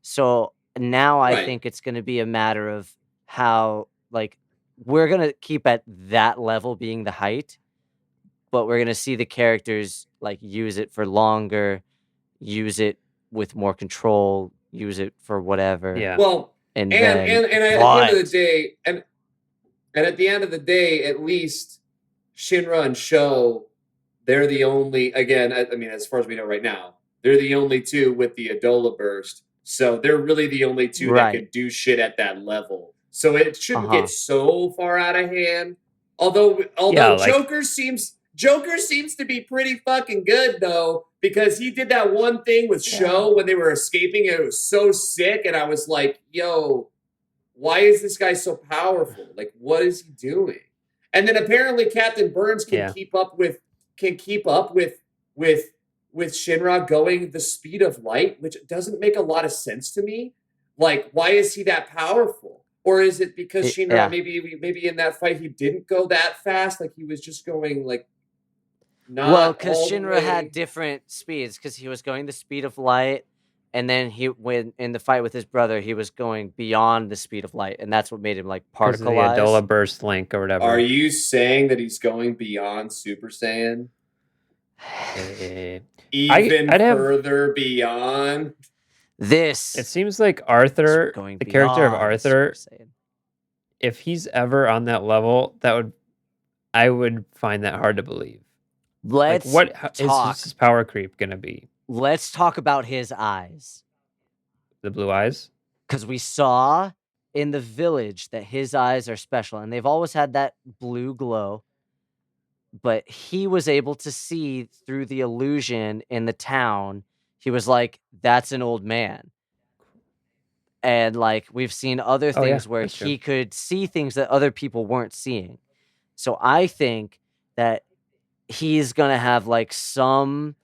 So now I think it's gonna be a matter of how like we're gonna keep at that level being the height, but we're gonna see the characters like use it for longer, use it with more control, use it for whatever. Yeah. Well, and at the end of the day, and at the end of the day, at least Shinra and Sho, they're the only. Again, I mean, as far as we know right now, they're the only two with the Adola burst. So they're really the only two that could do shit at that level. So it shouldn't get so far out of hand. Although Joker seems to be pretty fucking good though, because he did that one thing with Show when they were escaping, and it was so sick, and I was like, yo, why is this guy so powerful? Like, what is he doing? And then apparently Captain Burns can keep up with Shinra going the speed of light, which doesn't make a lot of sense to me. Like, why is he that powerful? Or is it because Shinra maybe in that fight he didn't go that fast? Like he was just going like not well, because all the Shinra way. had different speeds, because he was going the speed of light, and then when in the fight with his brother, he was going beyond the speed of light, and that's what made him like Because of the particleize. Adola Burst link or whatever. Are you saying that he's going beyond Super Saiyan? Even further beyond? This. It seems like Arthur, going the character of beyond Arthur, Super Saiyan. if he's ever on that level, I would find that hard to believe. Let's what talk. is his power creep gonna be? Let's talk about his eyes. The blue eyes? Because we saw in the village that his eyes are special, and they've always had that blue glow. But he was able to see through the illusion in the town. He was like, that's an old man. And like we've seen other things where he could see things that other people weren't seeing. So I think that he's going to have like some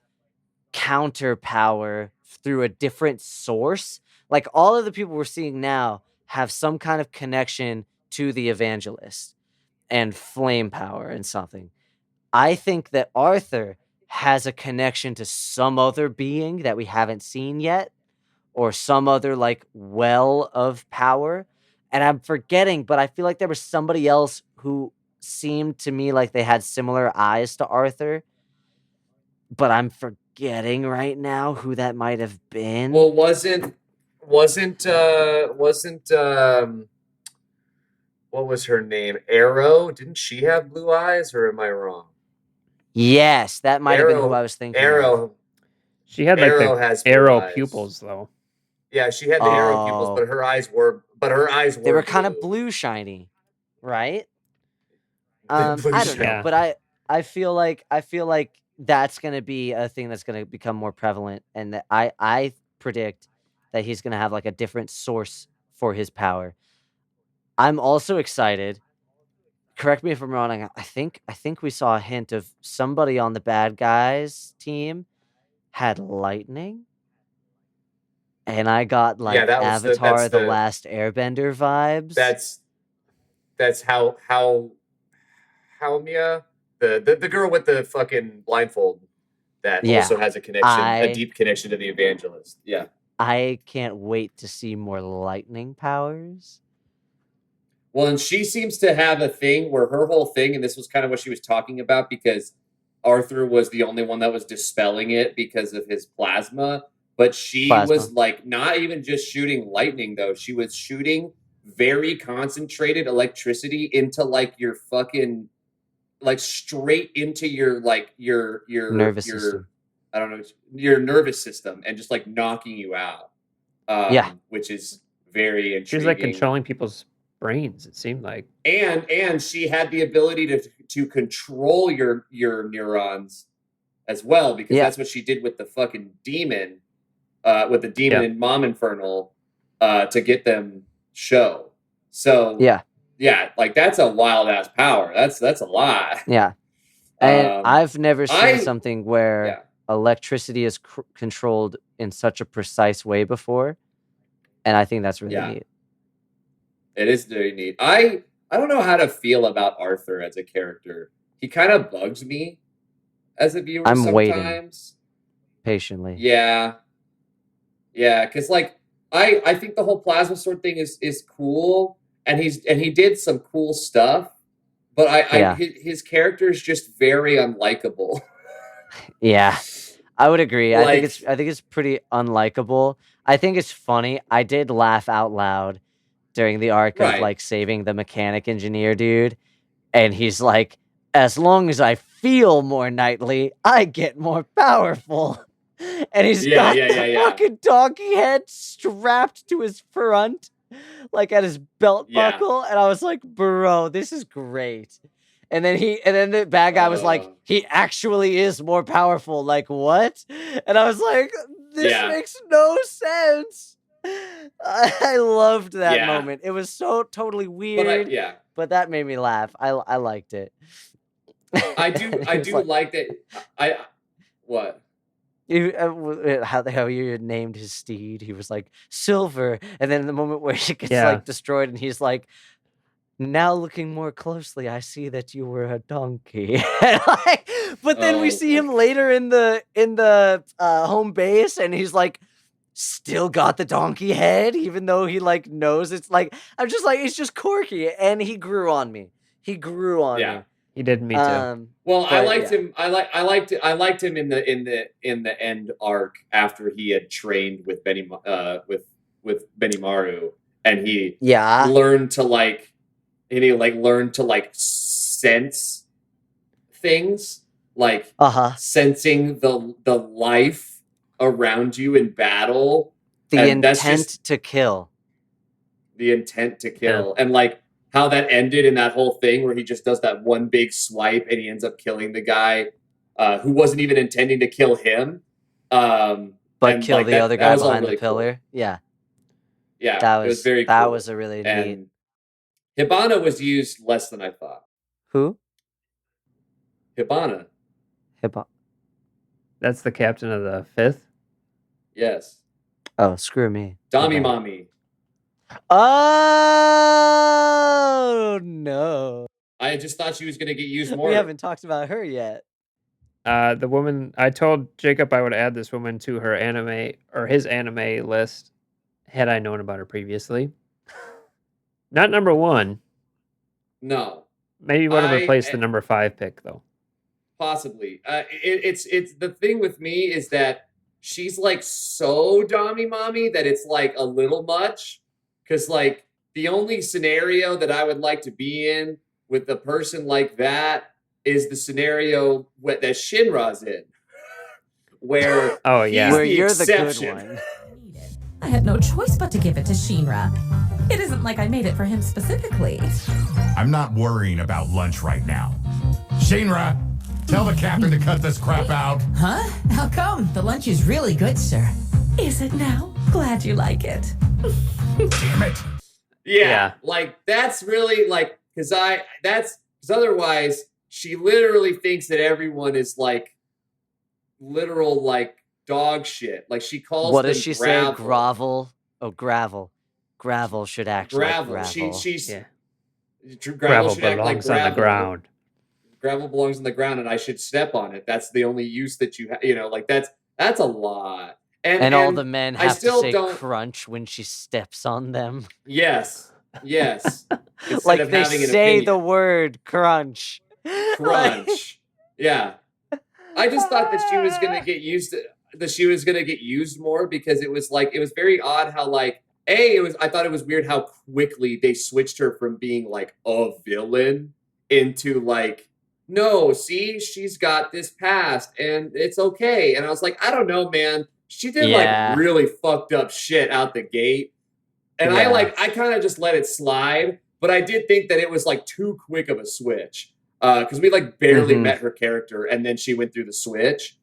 counter power through a different source. Like all of the people we're seeing now have some kind of connection to the evangelist and flame power and something. I think that Arthur has a connection to some other being that we haven't seen yet, or some other like well of power. And I'm forgetting, but I feel like there was somebody else who seemed to me like they had similar eyes to Arthur. But I'm forgetting right now who that might have been. Well, wasn't what was her name? Arrow? Didn't she have blue eyes, or am I wrong? Yes, that might have been who I was thinking. Arrow. She had like Arrow the has arrow eyes. pupils though. Yeah, she had the arrow pupils, but her eyes were they were kind of blue shiny, right? I don't know, but I feel like that's going to be a thing that's going to become more prevalent, and that I predict that he's going to have like a different source for his power. I'm also excited. Correct me if I'm wrong. I think we saw a hint of somebody on the bad guys team had lightning, and I got like Avatar: The Last Airbender vibes. That's how Mia, the girl with the fucking blindfold that also has a connection, a deep connection to the evangelist. Yeah. I can't wait to see more lightning powers. Well, and she seems to have a thing where her whole thing, and this was kind of what she was talking about, because Arthur was the only one that was dispelling it because of his plasma, but she was like not even just shooting lightning though. She was shooting very concentrated electricity into like your fucking, like straight into your like your nervous system. I don't know, your nervous system, and just like knocking you out. Which is very intriguing. She's like controlling people's brains, it seemed like. And she had the ability to control your neurons as well, because that's what she did with the fucking demon, with the demon in Mom Infernal, to get them show. So like that's a wild ass power. That's a lot. Yeah, and I've never seen something where electricity is controlled in such a precise way before, and I think that's really neat. It is very neat. I don't know how to feel about Arthur as a character. He kind of bugs me as a viewer sometimes. Waiting patiently. Yeah, because like I think the whole plasma sword thing is cool, and he did some cool stuff, but his character is just very unlikable. Yeah, I would agree. Like, I think it's pretty unlikable. I think it's funny. I did laugh out loud during the arc of like saving the mechanic engineer dude, and he's like, as long as I feel more knightly, I get more powerful. And he's got the fucking donkey head strapped to his front, like at his belt buckle, and I was like, bro, this is great. And then the bad guy was like, he actually is more powerful. Like, what? And I was like, this makes no sense. I loved that moment. It was so totally weird. But that made me laugh. I liked it. I do like that. What? How you named his steed. He was like Silver, and then in the moment where he gets like destroyed, and he's like, now looking more closely, I see that you were a donkey. But then we see him later in the home base, and he's like, still got the donkey head, even though he like knows it's like, I'm just like, it's just Corky, and he grew on me. He grew on me. He did me too. Well, I liked him. I liked him in the end arc after he had trained with Benimaru, and he learned to like. And he learned to sense things, sensing the life around you in battle. The intent to kill. The intent to kill. And how that ended in that whole thing where he just does that one big swipe and he ends up killing the guy who wasn't even intending to kill him. But kill the other guy behind the pillar. Cool. Yeah. Yeah. It was very cool. That was a really neat. Hibana was used less than I thought. Who? Hibana. That's the captain of the 5th? Yes. Oh, screw me. Dami Mami. Oh, no. I just thought she was going to get used more. We haven't talked about her yet. The woman, I told Jacob I would add this woman to her anime, or his anime list, had I known about her previously. Not number 1. No. Maybe would have replaced the number 5 pick, though. Possibly. It's the thing with me is that she's so Dami Mommy that it's a little much. Because the only scenario that I would like to be in with a person like that is the scenario that Shinra's in. Where where you're exception. The good one. I had no choice but to give it to Shinra. It isn't like I made it for him specifically. I'm not worrying about lunch right now. Shinra, tell the captain to cut this crap out. Huh? How come? The lunch is really good, sir. Is it now? Glad you like it. Damn it. Yeah. That's really because otherwise she literally thinks that everyone is literal dog shit. She calls what them does she say? Grovel? Oh, gravel. Gravel should act like gravel. Gravel belongs on the ground. Gravel belongs on the ground, and I should step on it. That's the only use that you have. That's a lot. And all the men have to say crunch when she steps on them. Yes. They say the word crunch. Crunch. Yeah. I just thought that she was gonna get used to that she was gonna get used more because it was very odd how I thought it was weird how quickly they switched her from being a villain into no, see, she's got this past and it's okay. And I was like, I don't know, man. She did really fucked up shit out the gate. And I kind of just let it slide, but I did think that it was too quick of a switch. Because we barely met her character and then she went through the switch.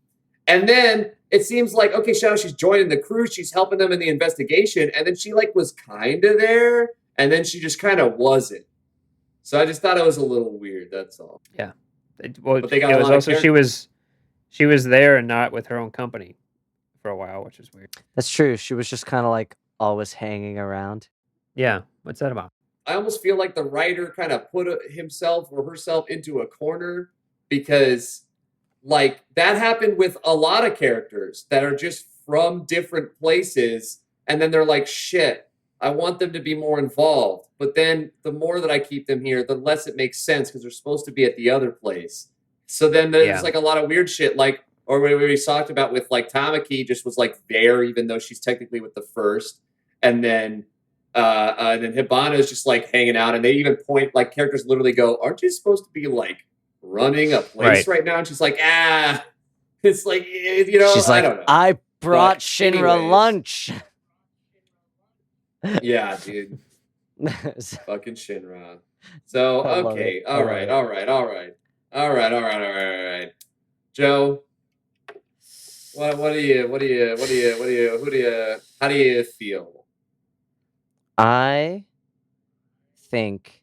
And then it seems okay, she's joining the crew, she's helping them in the investigation, and then she was kind of there, and then she just kind of wasn't. So I just thought it was a little weird, that's all. Yeah. Well, but it was also she was there and not with her own company for a while, which is weird. That's true. She was just kind of always hanging around. Yeah. What's that about? I almost feel like the writer kind of put himself or herself into a corner because that happened with a lot of characters that are just from different places. And then they're shit, I want them to be more involved. But then the more that I keep them here, the less it makes sense because they're supposed to be at the other place. So then there's a lot of weird shit or what we talked about with Tamaki just was there, even though she's technically with the first. And then Hibana is just hanging out, and they even point characters literally go, "Aren't you supposed to be running a place right now?" And she's like, "Ah," it's She's I don't know. I brought Shinra lunch. Yeah, dude. Fucking Shinra. So I love okay, it. I love it. all right. Joe, how do you feel? I think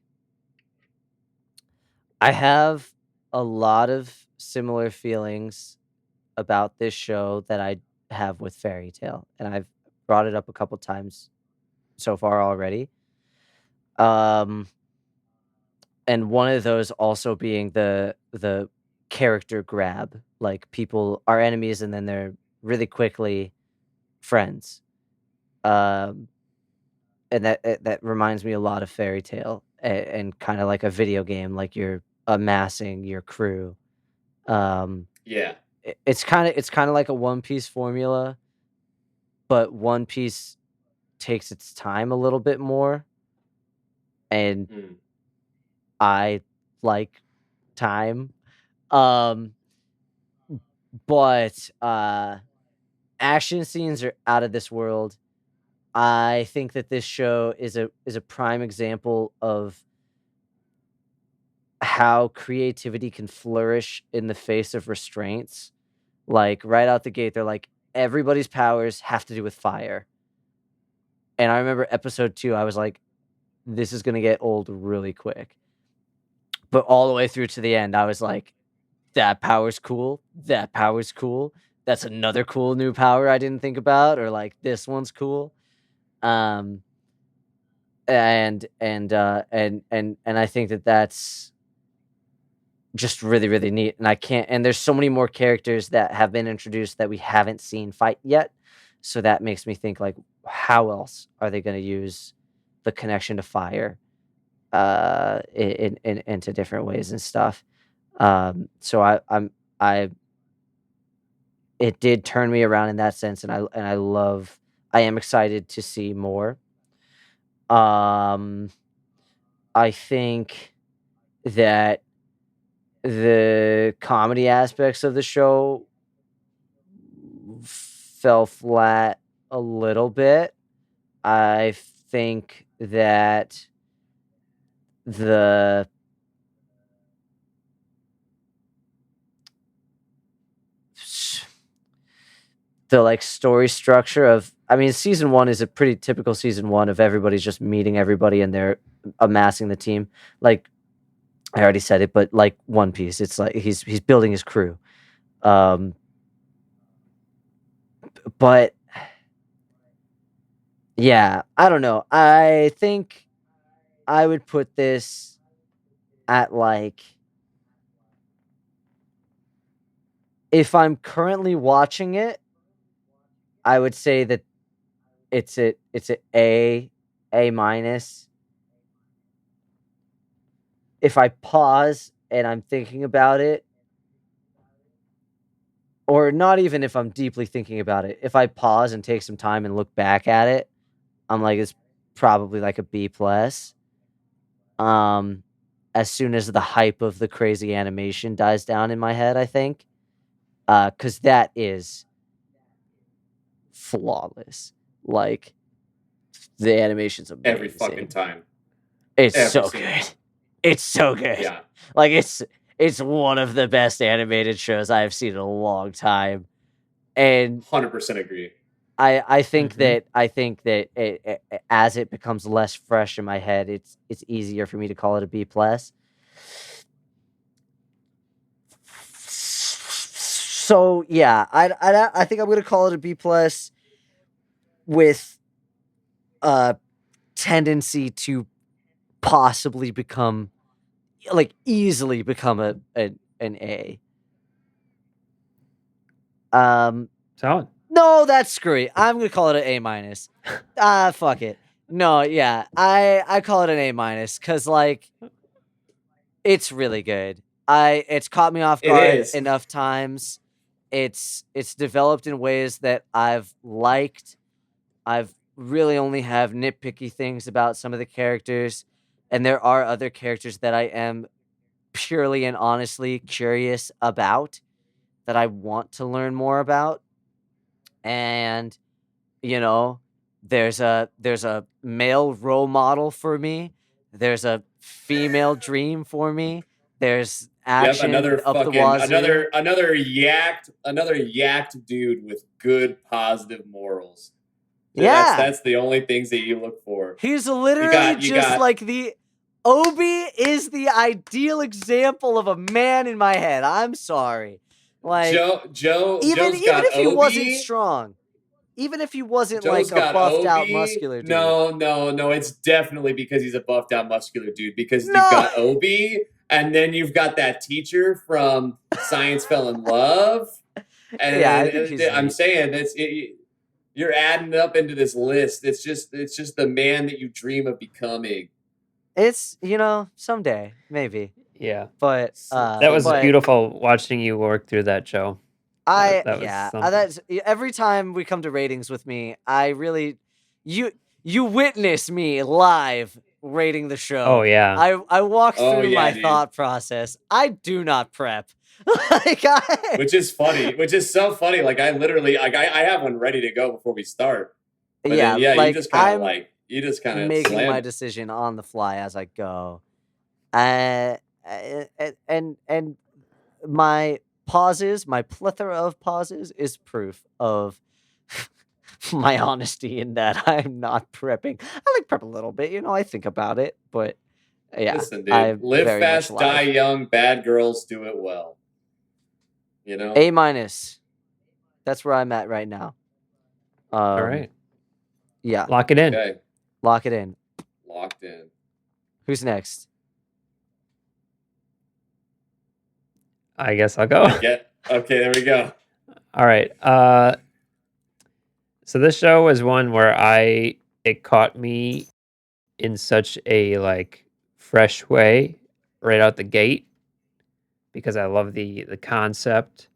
I have a lot of similar feelings about this show that I have with Fairy Tale, and I've brought it up a couple times so far already. Um, and one of those also being the character grab, like people are enemies and then they're really quickly friends. Um, and that reminds me a lot of Fairy Tale and kind of like a video game, like you're amassing your crew. Um, Yeah. it's kind of like a One Piece formula, but One Piece takes its time a little bit more, and Mm. I like time. Um, but action scenes are out of this world. I think that this show is a prime example of how creativity can flourish in the face of restraints. Like right out the gate, they're like, everybody's powers have to do with fire. And I remember episode 2, I was like, this is gonna get old really quick. But all the way through to the end, I was like, that power's cool. That power's cool. That's another cool new power I didn't think about, or like this one's cool. Um, and I think that that's just really, really neat. And I can't. And there's so many more characters that have been introduced that we haven't seen fight yet. So that makes me think like, how else are they going to use the connection to fire into different ways and stuff? So I it did turn me around in that sense, and I am excited to see more. Um, I think that the comedy aspects of the show fell flat a little bit. I think that the like story structure of, I mean, season 1 is a pretty typical season 1 of everybody's just meeting everybody and they're amassing the team. Like I already said it, but like One Piece, it's like he's building his crew. Um, but yeah, I don't know. I think I would put this at like, if I'm currently watching it, I would say that it's a minus. If I pause and I'm thinking about it, or not even if I'm deeply thinking about it, if I pause and take some time and look back at it, I'm like, it's probably like a B plus. As soon as the hype of the crazy animation dies down in my head, I think, because that is flawless. Like the animation's amazing. Every fucking time. It's Every so single good. time. It's so good. Yeah. Like it's one of the best animated shows I have seen in a long time, and 100% agree. I think Mhm. that as it becomes less fresh in my head, it's easier for me to call it a B plus. So yeah, I think I'm gonna call it a B plus with a tendency to possibly become, like, easily become an A. Solid. No, that's screwy. I'm gonna call it an A minus. Fuck it. No, yeah, I call it an A minus because like it's really good. It's caught me off It guard is. enough times. It's developed in ways that I've liked. I've really only have nitpicky things about some of the characters, and there are other characters that I am purely and honestly curious about that I want to learn more about. And, you know, There's a male role model for me. There's a female dream for me. There's Yep, action another up the fucking wazoo. another yacked dude with good positive morals. Yeah. That's the only things that you look for. He's literally you just got- like the Obi is the ideal example of a man in my head. I'm sorry. Like Joe's even got if he Obi. wasn't strong, even if he wasn't Joe's like a got buffed out Obi. muscular dude. No, it's definitely because he's a buffed out muscular dude. Because No. you've got Obi, and then you've got that teacher from Science Fell in Love. And Yeah, I think he's I'm neat. saying you're adding it up into this list. It's just the man that you dream of becoming. It's someday maybe, Yeah. but That was but beautiful watching you work through that, Joe. That was something. that's every time we come to ratings with me, I really you witness me live rating the show. Oh yeah. I walk Oh, through yeah, my dude. thought process. I do not prep. Like Which is funny. Which is so funny. Like I literally I have one ready to go before we start. But yeah, then, like you just kind of making slam my it. decision on the fly as I go. And my pauses, my plethora of pauses is proof of my honesty in that I'm not prepping. I like prep a little bit, I think about it, but yeah. Listen, dude. I Live very much fast, die live. young. Bad girls do it well. A-. That's where I'm at right now. All right. Yeah. Lock it in. Okay. Lock it in. Locked in. Who's next? I guess I'll go. Okay, there we go. All right. So this show was one where it caught me in such a like fresh way right out the gate because I love the concept.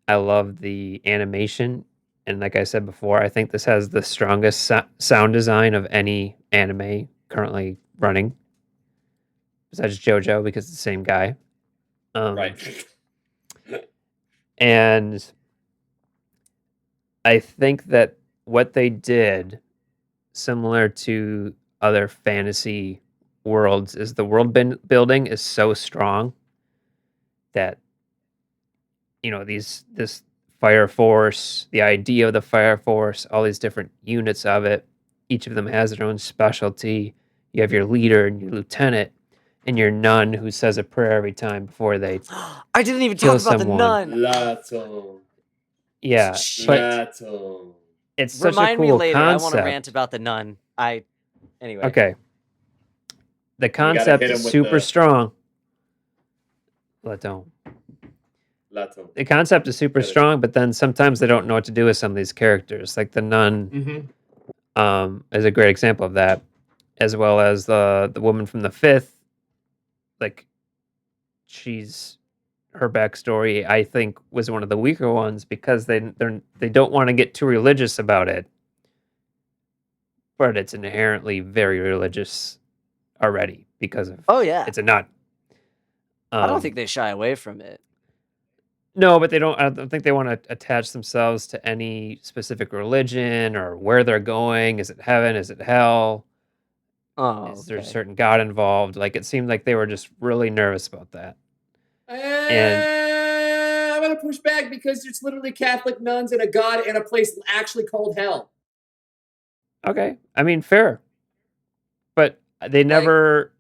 I love the animation, and like I said before, I think this has the strongest sound design of any anime currently running. Besides JoJo, because it's the same guy. Right. And I think that what they did, similar to other fantasy worlds, is the world building is so strong that this fire force, the idea of the fire force, all these different units of it, each of them has their own specialty. You have your leader and your lieutenant and your nun who says a prayer every time before they I didn't even kill talk about someone. the nun. Lato. Yeah, but Lato. it's such Remind a cool me later. concept. I want to rant about the nun. Anyway. Okay. The concept hit is him with super the- strong. Lato. Lato. The concept is super Get it. strong, but then sometimes they don't know what to do with some of these characters. Like the nun is a great example of that, as well as the woman from the fifth. Like her backstory, I think, was one of the weaker ones because they don't want to get too religious about it, but it's inherently very religious already because of it's a nun. I don't think they shy away from it. No, but they don't. I don't think they want to attach themselves to any specific religion or where they're going. Is it heaven? Is it hell? Oh, Is there a certain god involved? Like it seemed like they were just really nervous about that. I'm gonna push back because it's literally Catholic nuns and a god in a place actually called hell. Okay, I mean fair, but they never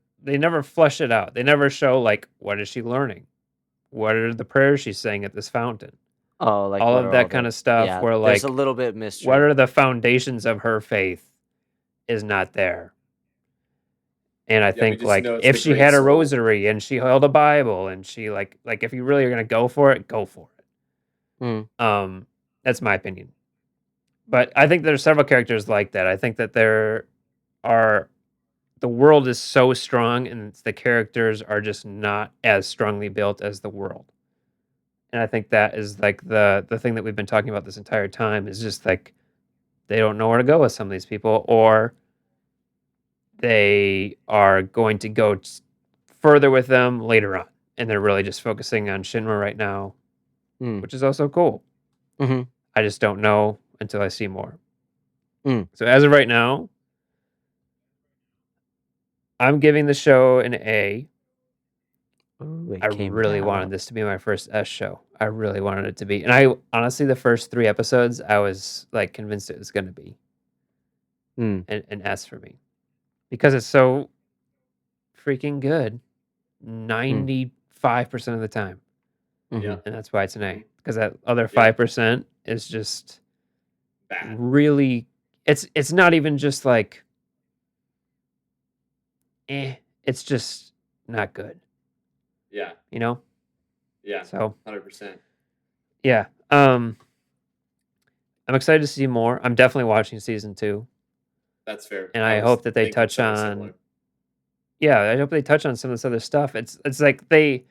flesh it out. They never show like what is she learning, what are the prayers she's saying at this fountain. Oh, like all what of are that all kind the- of stuff. yeah, Where there's like a little bit of mystery. what are the foundations of her faith is not there. And I we think just like know it's if the she great had a soul. rosary and she held a Bible and she like if you really are gonna go for it, go for it. That's my opinion. But I think there's several characters like that. I think that the world is so strong and the characters are just not as strongly built as the world. And I think that is like the thing that we've been talking about this entire time is just like they don't know where to go with some of these people, or they are going to go further with them later on. And they're really just focusing on Shinra right now, which is also cool. Mhm. I just don't know until I see more. So as of right now, I'm giving the show an A. Ooh, it I came really down. wanted this to be my first S show. I really wanted it to be. And I honestly, the first 3 episodes, I was like convinced it was going to be Mm. an S for me because it's so freaking good 95% of the time. Mhm. Yeah. And that's why it's an A, because that other Yeah. 5% is just Bad. really, it's not even just like, it's just not good, Yeah. you know? Yeah. So 100%. yeah. I'm excited to see more. I'm definitely watching season 2. That's fair. And I was hope that they thinking touch something on, similar. yeah, I hope they touch on some of this other stuff. It's like they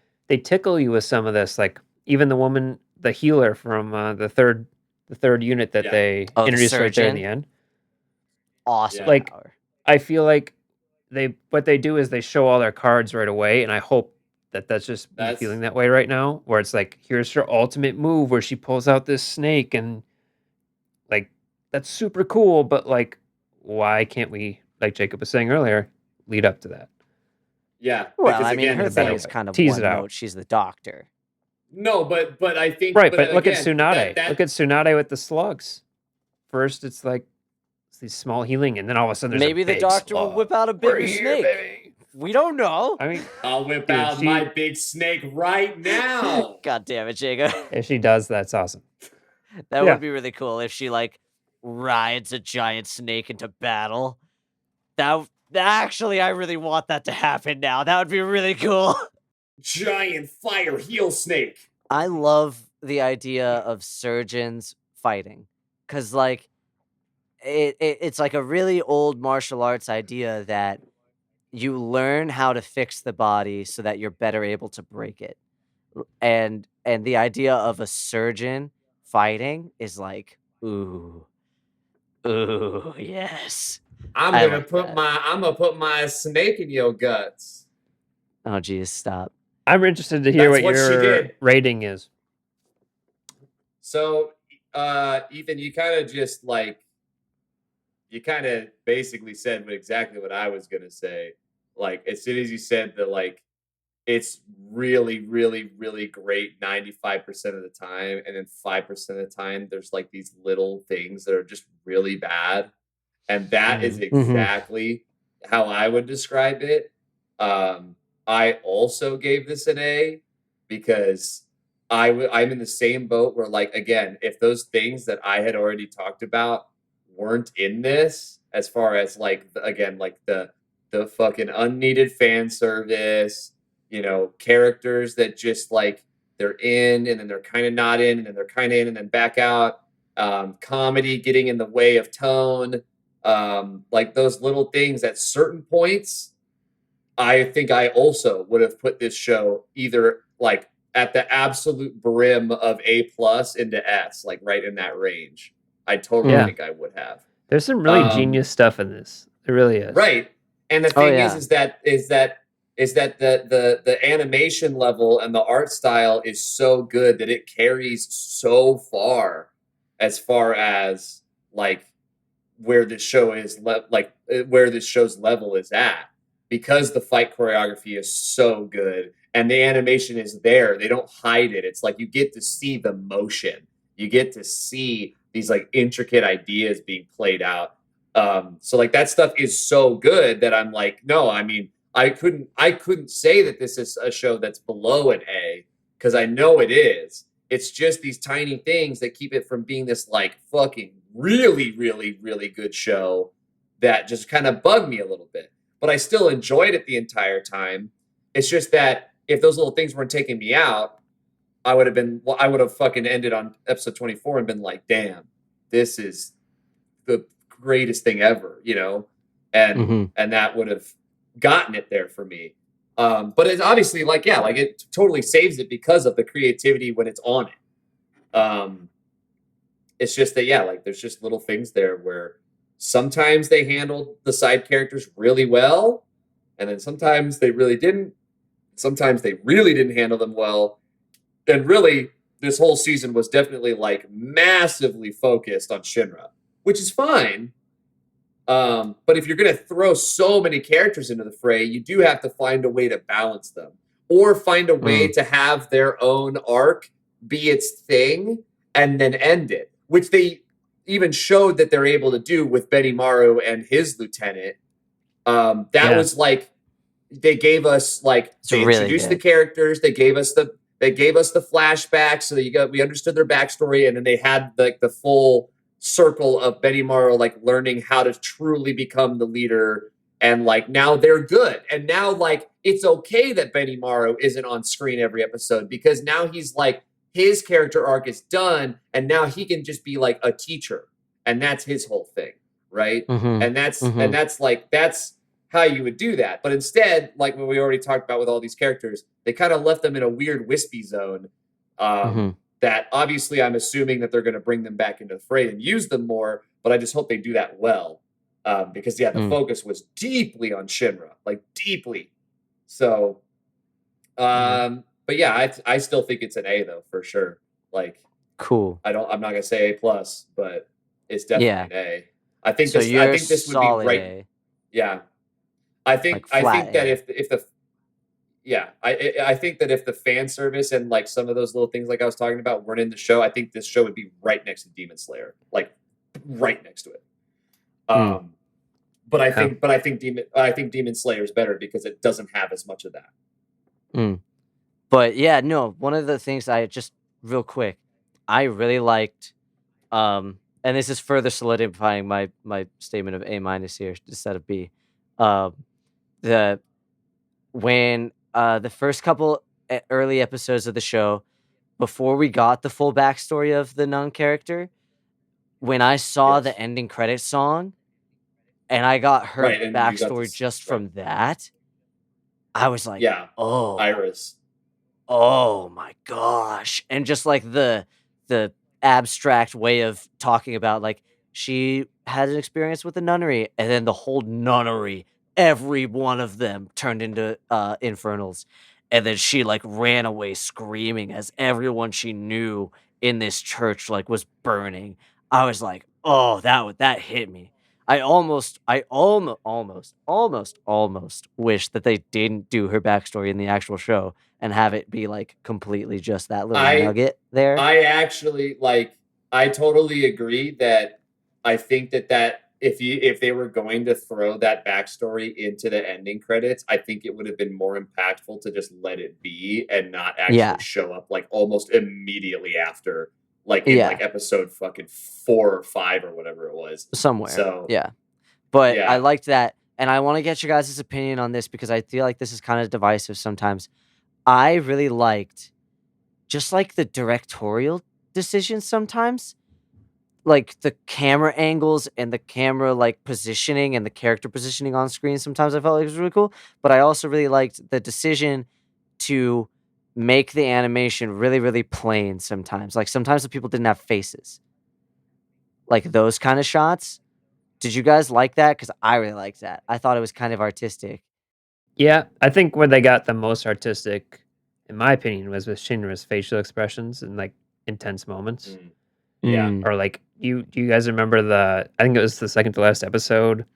tickle you with some of this, like even the woman, the healer from the third unit that Yeah. they Oh, the introduced right there in surgeon? the end. Awesome Yeah. Like power. I feel like what they do is they show all their cards right away, and I hope that that's just me That's feeling that way right now, where it's like here's her ultimate move where she pulls out this snake, and like that's super cool, but like why can't we, like Jacob was saying earlier, lead up to that? yeah. Well, Because I mean, again, her in a it's thing better like is way. kind of Tease one it out. note. She's the doctor. no, but I think Right, but look at again, Tsunade. that Look at Tsunade with the slugs. First, it's like it's these small healing, and then all of a sudden there's Maybe a the big doctor will slug. whip out a We're bigger here, snake. baby. We don't know. I mean, I'll whip dude, out my big snake right now. God damn it, Jacob. if she does, that's awesome. That Yeah. would be really cool if she like rides a giant snake into battle. That actually, I really want that to happen now. That would be really cool. Giant fire heel snake. I love the idea of surgeons fighting, because like it's like a really old martial arts idea that you learn how to fix the body so that you're better able to break it. And the idea of a surgeon fighting is like, ooh, yes. I'm I gonna like put that. my snake in your guts. Oh geez, stop. I'm interested to hear That's what what she your did. rating is. So, Ethan, you kind of just like you kind of basically said exactly what I was gonna say. Like as soon as you said that, like it's really, really, really great 95% of the time, and then 5% of the time there's like these little things that are just really bad, and that is exactly how I would describe it. I also gave this an A because I'm in the same boat where, like, again, if those things that I had already talked about weren't in this, as far as like again, like the fucking unneeded fan service, characters that just like they're in and then they're kind of not in and then they're kind of in and then back out, comedy getting in the way of tone, like those little things at certain points. I think I also would have put this show either like at the absolute brim of A plus into S, like right in that range. I totally Yeah. think I would have. There's some really genius stuff in this. There really is. Right. And the Oh, thing yeah. is that the animation level and the art style is so good that it carries so far as like where this show is where this show's level is at, because the fight choreography is so good and the animation is there. They don't hide it. It's like you get to see the motion. You get to see these like intricate ideas being played out. So like that stuff is so good that I'm like, no, I mean, I couldn't say that this is a show that's below an A, because I know it is. It's just these tiny things that keep it from being this like fucking really, really, really good show that just kind of bugged me a little bit. But I still enjoyed it the entire time. It's just that if those little things weren't taking me out, I would have fucking ended on episode 24 and been like, damn, this is the greatest thing ever, and that would have gotten it there for me. But it's obviously like, yeah, like it totally saves it because of the creativity when it's on it. It's just that, yeah, like there's just little things there where sometimes they handled the side characters really well, and then sometimes they really didn't. Sometimes they really didn't handle them well. And really, this whole season was definitely like massively focused on Shinra, which is fine. But if you're going to throw so many characters into the fray, you do have to find a way to balance them, or find a way to have their own arc be its thing and then end it, which they even showed that they're able to do with Benny Maru and his lieutenant. That was like, they gave us like, they really introduced the good. characters, they gave us the flashbacks, so that we understood their backstory, and then they had like the full circle of Benny Maru like learning how to truly become the leader, and like now they're good, and now like it's okay that Benny Maru isn't on screen every episode, because now he's like, his character arc is done, and now he can just be like a teacher, and that's his whole thing, right? And that's how you would do that. But instead, like what we already talked about with all these characters, they kind of left them in a weird wispy zone. That obviously I'm assuming that they're going to bring them back into the fray and use them more, but I just hope they do that well. Because the focus was deeply on Shinra, like deeply. So, but yeah, I still think it's an A though, for sure. Like, cool. I'm not gonna say A+, but it's definitely an A. I think So this you're would be right. A. Yeah. I think that if the I think that if the fan service and like some of those little things like I was talking about weren't in the show, I think this show would be right next to Demon Slayer, like right next to it. But I think Demon Slayer is better because it doesn't have as much of that. But yeah, no, one of the things I just real quick, I really liked, and this is further solidifying my statement of A- here instead of B. When the first couple early episodes of the show, before we got the full backstory of the nun character, when I saw the ending credits song, and I got her backstory just from that, I was like, oh, Iris. Oh my gosh. And just like the abstract way of talking about, like, she had an experience with the nunnery, and then the whole nunnery, every one of them turned into infernals, and then she like ran away screaming as everyone she knew in this church like was burning. I was like, oh, that hit me. I almost wish that they didn't do her backstory in the actual show and have it be like completely just that little nugget there. I totally agree that I think that if they were going to throw that backstory into the ending credits, I think it would have been more impactful to just let it be and not actually show up like almost immediately after, like in like episode fucking 4 or 5 or whatever it was. Somewhere. So But I liked that, and I want to get your guys' opinion on this because I feel like this is kind of divisive sometimes. I really liked just like the directorial decisions sometimes, like the camera angles and the camera like positioning and the character positioning on screen. Sometimes I felt like it was really cool, but I also really liked the decision to make the animation really, really plain sometimes. Like sometimes the people didn't have faces. Like those kind of shots. Did you guys like that? Because I really liked that. I thought it was kind of artistic. Yeah, I think where they got the most artistic, in my opinion, was with Shinra's facial expressions and like intense moments. Or like do you guys remember I think it was the second to last episode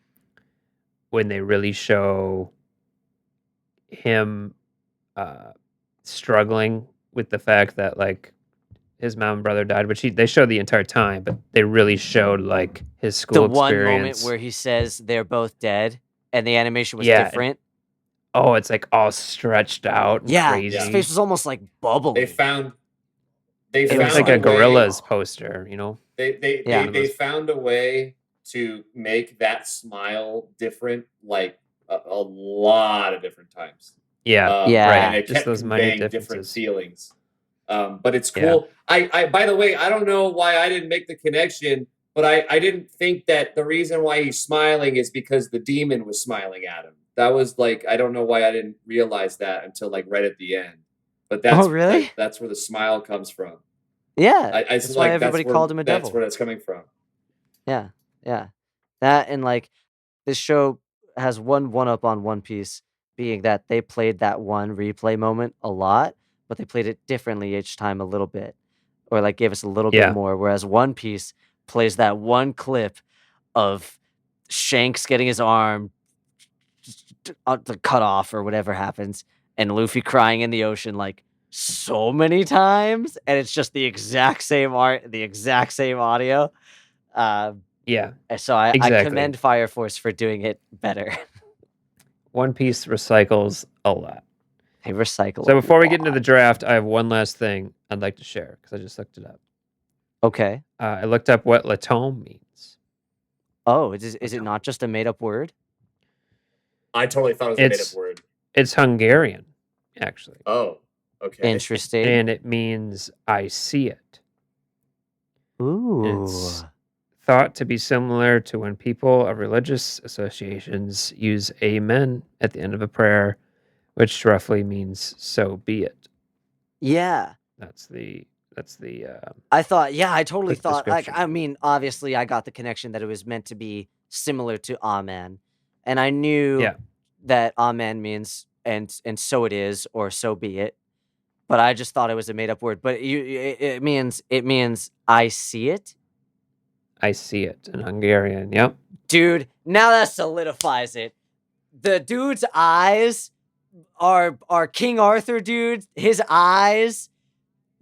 when they really show him struggling with the fact that like his mom and brother died, but they showed the entire time, but they really showed like his school The one experience. moment where he says they're both dead and the animation was different. Oh, it's like all stretched out and crazy. His face was almost like bubbly. It was like a Gorillaz poster, you know? They found a way to make that smile different, like a lot of different times. Right. And it Just kept those minor conveying different differences. feelings. But it's cool. I by the way, I don't know why I didn't make the connection, but I didn't think that the reason why he's smiling is because the demon was smiling at him. That was like, I don't know why I didn't realize that until like right at the end. But that's really? That's where the smile comes from. Yeah, that's why everybody called him a devil. That's where that's coming from. Yeah. That and like this show has one up on One Piece, being that they played that one replay moment a lot, but they played it differently each time a little bit, or like gave us a little bit more. Whereas One Piece plays that one clip of Shanks getting his arm cut off or whatever happens, and Luffy crying in the ocean like so many times, and it's just the exact same art, the exact same audio. Yeah, So I exactly. commend Fire Force for doing it better. One Piece recycles a lot. They recycle. So before we get into the draft, I have one last thing I'd like to share because I just looked it up. Okay. I looked up what Latome means. Oh, is it not just a made up word? I totally thought it was a made-up word. It's Hungarian, actually. Oh, okay. Interesting. And it means I see it. Ooh. It's thought to be similar to when people of religious associations use amen at the end of a prayer, which roughly means so be it. Yeah. That's the I thought, yeah, I totally quick thought, like, description. I mean, obviously I got the connection that it was meant to be similar to Amen. And I knew Yeah. that Amen means and so it is, or so be it. But I just thought it was a made up word. But it means I see it. I see it in Hungarian. Yep. Dude, now that solidifies it. The dude's eyes are King Arthur, dude. His eyes,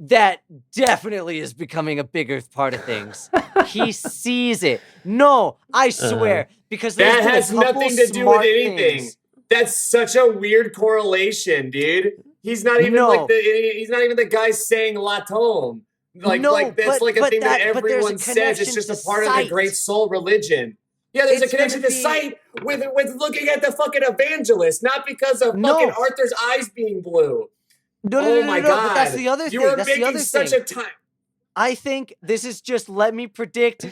that definitely is becoming a bigger part of things. He sees it. No, I swear, because there's That been has a couple nothing to do with smart anything. things. That's such a weird correlation, dude. He's not even No. he's not even the guy saying Latome. Like that's like a thing that everyone says. It's just a part of the Great Soul religion. Yeah, there's a connection to sight with looking at the fucking evangelist, not because of fucking Arthur's eyes being blue. No, my God. but that's the other thing. You are That's making the other such thing. a time. I think this is just let me predict.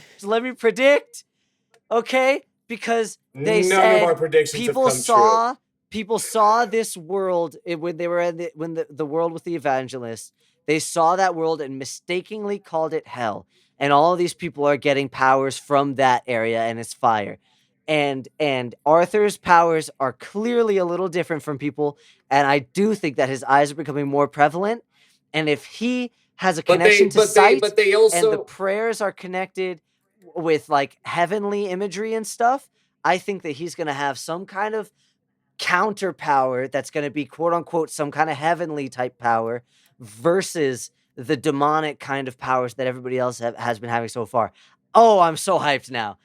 Okay? Because they None said of our predictions have come true. People saw this world when they were in the world with the evangelists. They saw that world and mistakenly called it hell. And all of these people are getting powers from that area, and it's fire. And Arthur's powers are clearly a little different from people, and I do think that his eyes are becoming more prevalent. And if he has a connection to sight, but they also, and the prayers are connected with like heavenly imagery and stuff, I think that he's going to have some kind of counter power that's going to be quote unquote some kind of heavenly type power versus the demonic kind of powers that everybody else has been having so far. Oh, I'm so hyped now.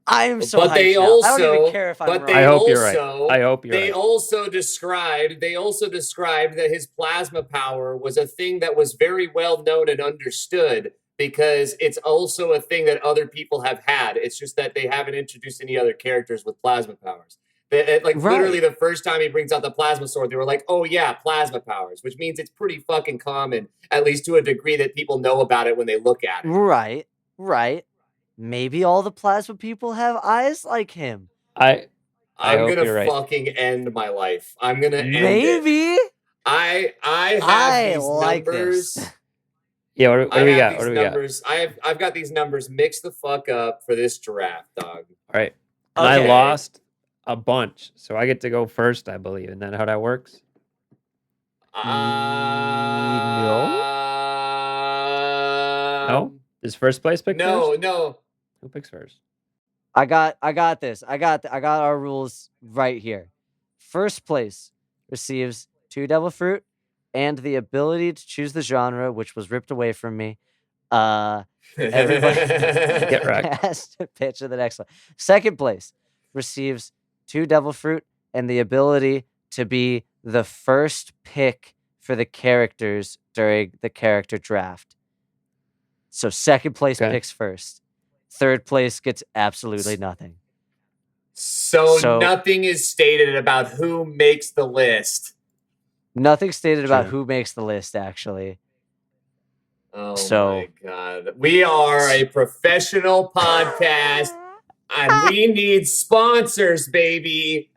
I am so hyped now. I don't even care if I'm wrong. I hope you're right. I hope you're right. They also described that his plasma power was a thing that was very well known and understood, because it's also a thing that other people have had. It's just that they haven't introduced any other characters with plasma powers. Literally the first time he brings out the plasma sword, they were like, oh yeah, plasma powers, which means it's pretty fucking common, at least to a degree that people know about it when they look at it. Right. Maybe all the plasma people have eyes like him. I'm gonna fucking end my life. I'm gonna end it. I have these numbers. This. Yeah, what do we got? What do we numbers, got? I've got these numbers mixed the fuck up for this draft, dog. All right. And I lost a bunch, so I get to go first, I believe. Isn't that how that works? No? Is first place pick first? No. Who picks first? I got this. I got our rules right here. First place receives 2 Devilfruit and the ability to choose the genre, which was ripped away from me. Everybody Get wrecked. has to pitch to the next one. Second place receives 2 Devilfruit and the ability to be the first pick for the characters during the character draft. So second place picks first. Third place gets absolutely nothing. So nothing is stated about who makes the list. Nothing stated about who makes the list, actually. Oh my God. We are a professional podcast, and we need sponsors, baby.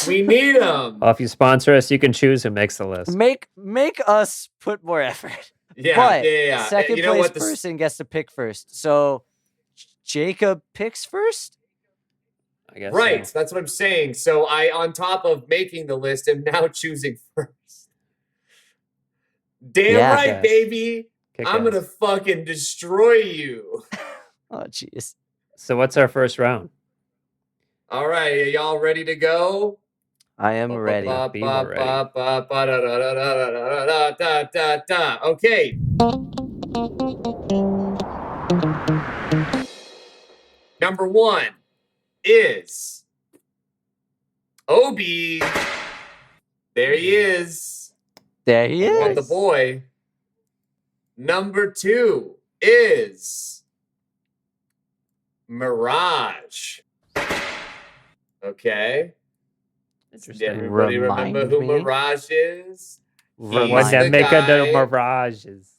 We need them. Well, if you sponsor us, you can choose who makes the list. Make us put more effort. Yeah. Second place person gets to pick first. So Jacob picks first? I guess right. so. That's what I'm saying. So I, on top of making the list, am now choosing first. Damn right, baby. I'm going to fucking destroy you. Oh, jeez. So what's our first round? All right, are y'all ready to go? I am ready. Be ready. Okay. Number 1 is Obi. There he is. There he What is. the boy. Number 2 is Mirage. Okay. Does Interesting. everybody remember Remind who me. Mirage is? When Remind they the make a no guy- mirages.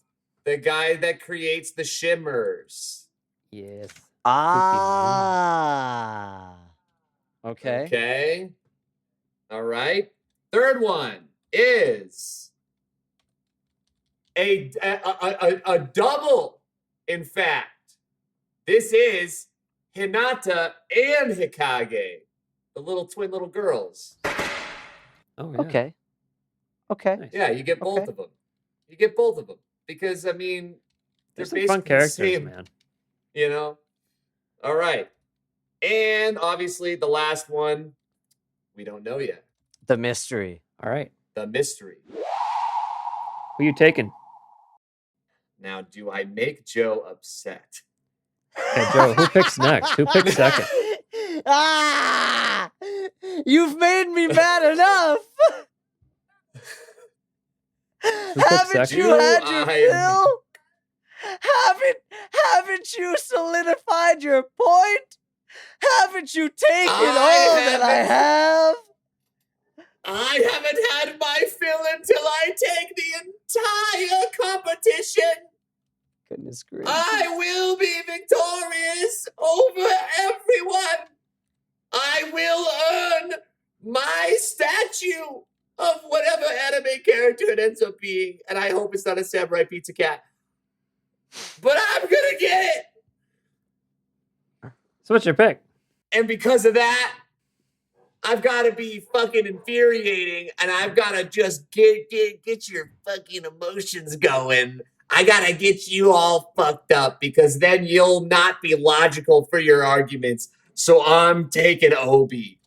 The guy that creates the shimmers. Yes. Ah. Okay. Okay. All right. Third one is a double. In fact, this is Hinata and Hikage, the twin little girls. Oh, yeah. Okay. Okay. Nice. Yeah, you get both Okay. of them. You get both of them because I mean, they're There's some fun basically the characters, same, man. you know. All right, and obviously the last one we don't know yet. The mystery. All right. The mystery. Who you taking? Now, do I make Joe upset? Okay, Joe, who picks next? Who picks second? Ah! You've made me mad enough. picks Haven't second? you had your Do I- fill? Haven't you solidified your point? Haven't you taken all that I have? I haven't had my fill until I take the entire competition. Goodness gracious. I will be victorious over everyone. I will earn my statue of whatever anime character it ends up being. And I hope it's not a Samurai Pizza Cat. But I'm going to get it. So what's your pick? And because of that, I've got to be fucking infuriating, and I've got to just get your fucking emotions going. I got to get you all fucked up because then you'll not be logical for your arguments. So I'm taking Obi.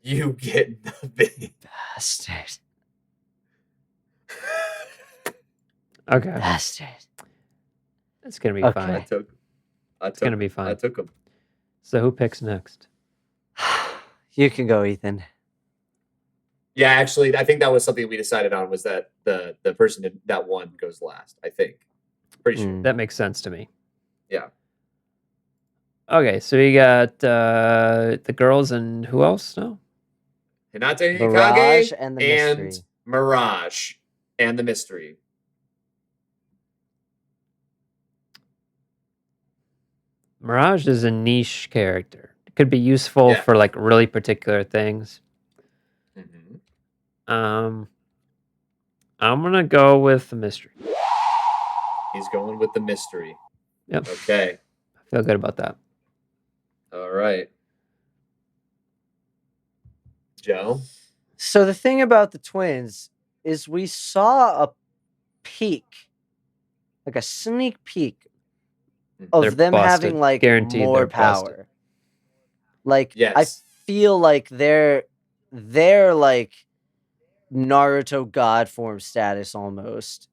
You get nothing. Bastard. Okay. Bastard. It's going to be Okay. fine. It's gonna be fine. I took him. So who picks next? You can go, Ethan. Yeah, actually, I think that was something we decided on was that the person that won goes last. I think. Pretty sure. That makes sense to me. Yeah. Okay, so we got the girls and who else? No? Hinata Mirage Hikage and the mystery. Mirage and the mystery. Mirage is a niche character. It could be useful Yeah. for like really particular things. Mhm. I'm gonna go with the mystery. He's going with the mystery. Yep. Okay. I feel good about that. All right. Joe? So the thing about the twins is we saw a peek, like a sneak peek of They're them busted. having like Guaranteed more they're busted. power. Like I Yes. feel like they're like Naruto god form status almost.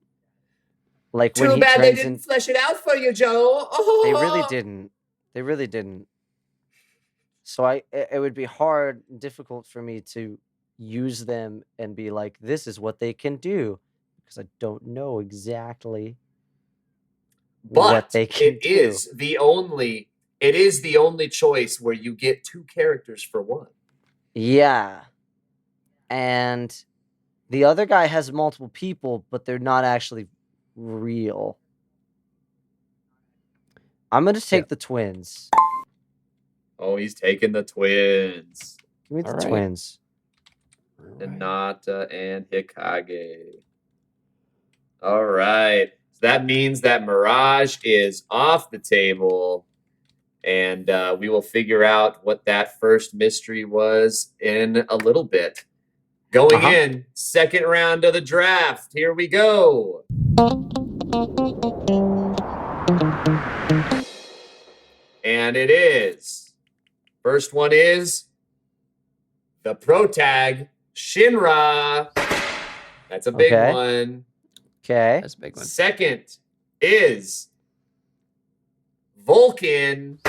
Like when Too he bad they turns didn't in, flesh it out for you, Joe. they really didn't. They really didn't. So it would be hard, difficult for me to use them and be like, this is what they can do, because I don't know exactly what But they can it do. is the only choice where you get two characters for one. Yeah. And the other guy has multiple people, but they're not actually real. I'm going to take the twins. Oh, he's taking the twins. Give me the All right. twins. Hinata and Hikage. All right. So that means that Mirage is off the table. And we will figure out what that first mystery was in a little bit. Going in, second round of the draft. Here we go. And it is First one is the protag, Shinra. That's a big Okay. one. Okay. That's a big one. Second is Vulcan,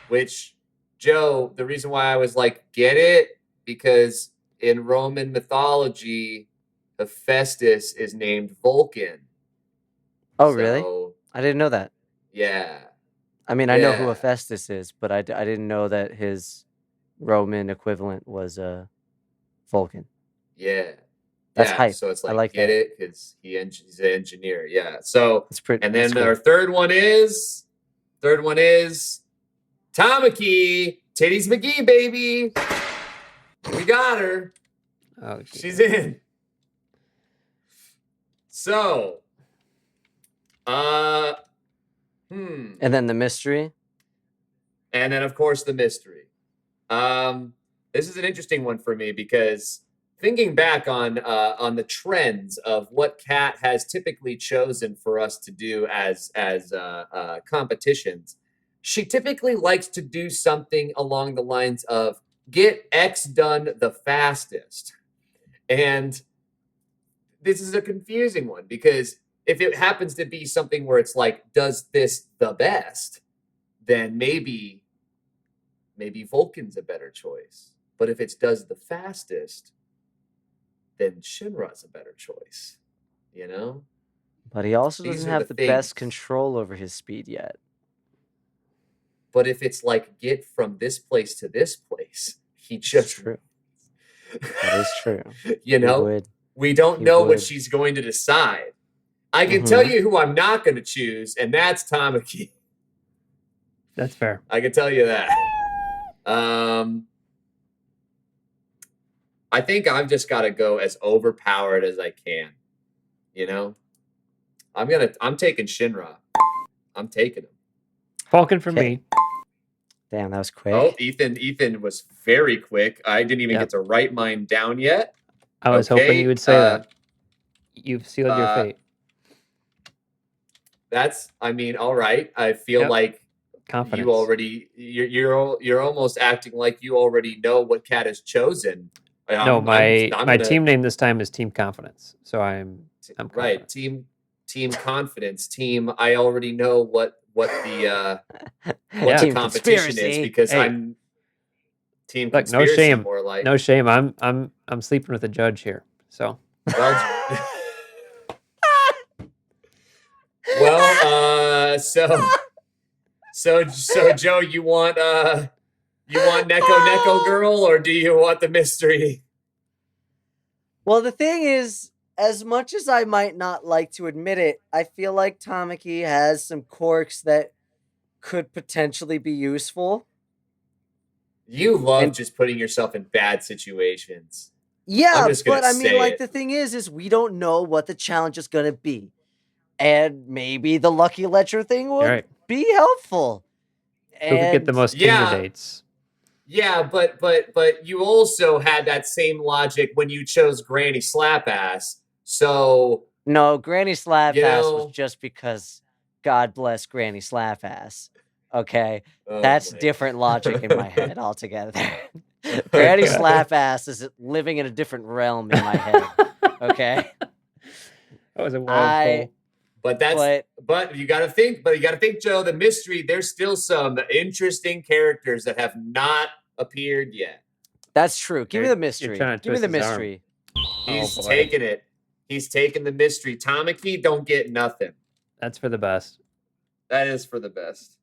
which, Joe, the reason why I was like, get it? Because in Roman mythology, Hephaestus is named Vulcan. Oh, really? So, I didn't know that. yeah. I mean, I know who Yeah. Hephaestus is, but I didn't know that his Roman equivalent was Vulcan. Yeah. That's yeah. hype. So it's I like, like get that. it? Because he's an engineer. Yeah. So, It's pretty. and that's then cool. our third one is Tamaki, Titties McGee, baby. We got her. Oh, She's in. So, And then the mystery. and then of course the mystery. This is an interesting one for me because thinking back on the trends of what Kat has typically chosen for us to do as competitions, she typically likes to do something along the lines of get X done the fastest. And this is a confusing one because if it happens to be something where it's like, does this the best, then maybe Vulcan's a better choice. But if it's does the fastest, then Shinra's a better choice. You know? But he also These doesn't are have the the best things. control over his speed yet. But if it's like get from this place to this place, he It's just true. That is true. you know, would. we don't He know what would. she's going to decide. I can tell you who I'm not going to choose, and that's Tamaki. That's fair. I can tell you that. I think I've just got to go as overpowered as I can. You know, I'm taking Shinra. I'm taking him. Vulcan for Okay. me. Damn, that was quick. Oh, Ethan was very quick. I didn't even Yep. get to write mine down yet. I was hoping you would say that. You've sealed your fate. All right. I feel Yep. like Confidence. you're almost acting like you already know what Cat has chosen. No, my gonna- team name this time is Team Confidence. So I'm right. confident. Team confidence. Team. I already know what the Yeah. Team competition is conspiracy. because Hey. I'm team Look, no conspiracy. shame. More like No shame. I'm sleeping with a judge here. So Well, well, so Joe, you want Neko girl, or do you want the mystery? Well, the thing is, as much as I might not like to admit it, I feel like Tamaki has some quirks that could potentially be useful. You love And- just putting yourself in bad situations. Yeah, I'm just gonna but I mean, say like, it. the thing is we don't know what the challenge is going to be. And maybe the Lucky Ledger thing would right. be helpful. Who could get the And- most Yeah. Tinder dates? Yeah, but you also had that same logic when you chose Granny Slapass. So No, Granny Slap You Ass know- was just because God bless Granny Slap Ass. Okay? oh That's my- different logic in my head altogether. Granny Slap Ass is living in a different realm in my head. Okay? That was a wild I- pull. But you got to think, Joe, the mystery, there's still some interesting characters that have not appeared yet. That's true. Give me You're- the you're mystery. trying to Give me the twist his arm. mystery. He's boy. taking it. He's taking the mystery. Tamaki don't get nothing. That's for the best. That is for the best.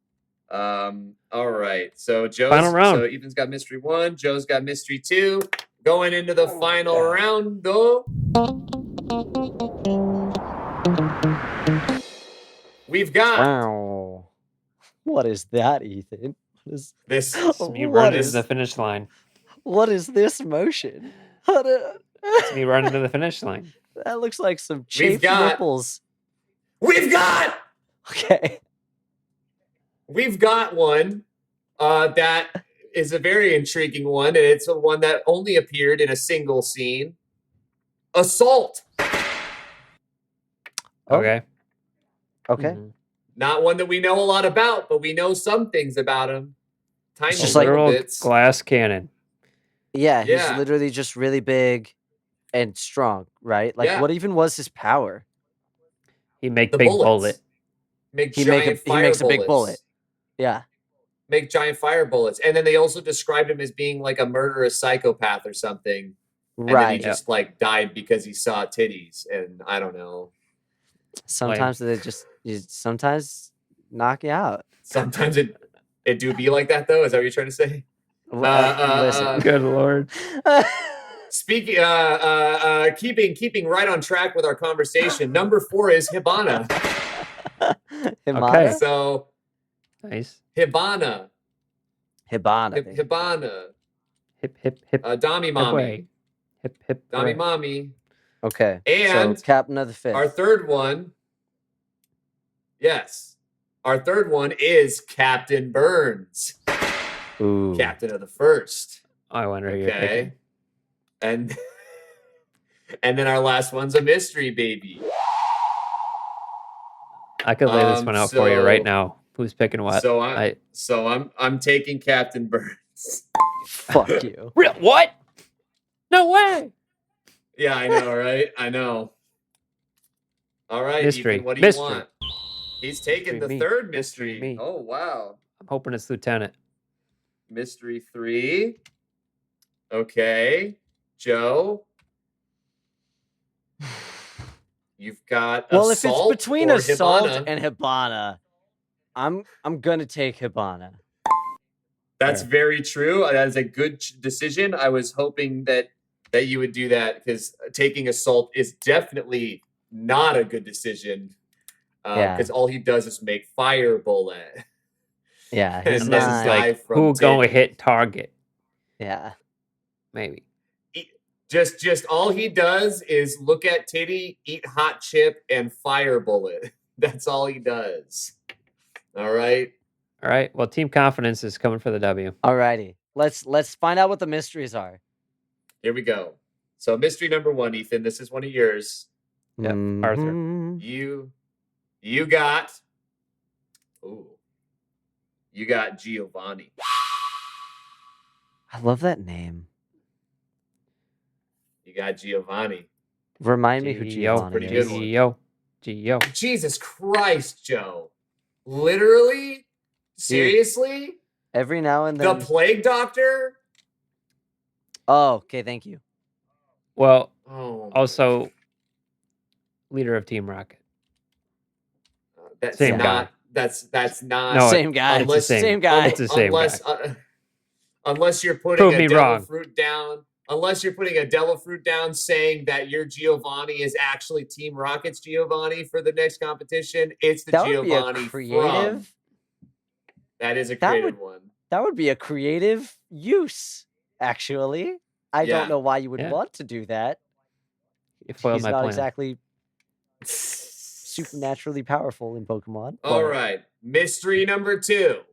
All right. So Final round. So Ethan's got mystery 1, Joe's got mystery 2. Going into the final God. round, though. We've got Wow. What is that, Ethan? What is this. It's me What running is- to the finish line. what is this motion? What It's me running to the finish line. that looks like some chafed got- nipples. We've got Okay. one that is a very intriguing one, and it's a one that only appeared in a single scene. Assault. Oh. Okay. Okay. Mhm. Not one that we know a lot about, but we know some things about him. tiny just little literal bits. glass cannon. Yeah, he's Yeah. literally just really big and strong, right? Like, Yeah. what even was his power? He make The big bullets. bullet. Make He giant fire makes a big bullet. bullets. Yeah, Make giant fire bullets. And then they also described him as being like a murderous psychopath or something. And then he right. just like died because he saw titties. And I don't know. Sometimes they sometimes knock you out. Sometimes it do be like that though. Is that what you're trying to say? Listen. Good lord. Speaking, keeping right on track with our conversation. Number 4 is Hibana. Hibana. Okay. So Nice. Hibana, Hibana. Hibana, Hip hip hip. Dami Mommy, Away. Hip hip. Dami hooray. Mommy. Okay. And so Captain of the Fifth. Our third one, yes, our third one is Captain Burns, Ooh. Captain of the First. I wonder who you're picking. Okay, and then our last one's a mystery baby. I could lay this one out for you right now. Who's picking what? So I'm taking Captain Burns. Fuck you. Real what? No way. Yeah, I know, right? I know. All right, Mystery. Ethan, what do Mystery. you want? He's taking Mystery the me. third Mystery mystery. me. Oh, wow. I'm hoping it's Lieutenant. Mystery 3. Okay. Joe. You've got Well, if it's Assault between or Assault Hibana. and Hibana, I'm gonna take Hibana. That's Fair. very true. That is a good decision. I was hoping that you would do that because taking Assault is definitely not a good decision. Yeah. Because all he does is make fire bullet. Yeah, And he's then Unless not. it's die like from who gonna titty. hit target? Yeah. Maybe. Just all he does is look at titty, eat hot chip, and fire bullet. That's all he does. All right. All right. Well, Team Confidence is coming for the W. Alrighty. Let's find out what the mysteries are. Here we go. So mystery number 1, Ethan. This is one of yours. Yep, Arthur. Mhm. You got. Ooh. You got Giovanni. I love that name. You got Giovanni. Remind me who Gio. Giovanni Pretty is. good one. Gio. Jesus Christ, Joe. Literally? Seriously? Every now and The then. Plague Doctor? Oh, okay. Thank you. Well, Oh. also leader of Team Rocket. That's Same not. guy. That's not. No, Same guy. it's the same. Same guy. It's the same unless, guy. Unless you're putting Prove a me devil wrong. fruit down. Unless you're putting a devil fruit down saying that your Giovanni is actually Team Rocket's Giovanni for the next competition, it's the That would be a Giovanni from. creative. That is a That creative would- one. That would be a creative use. Actually, I Yeah. don't know why you would Yeah. want to do that. You foiled He's my not plan. exactly supernaturally powerful in Pokemon. All right. Mystery number 2.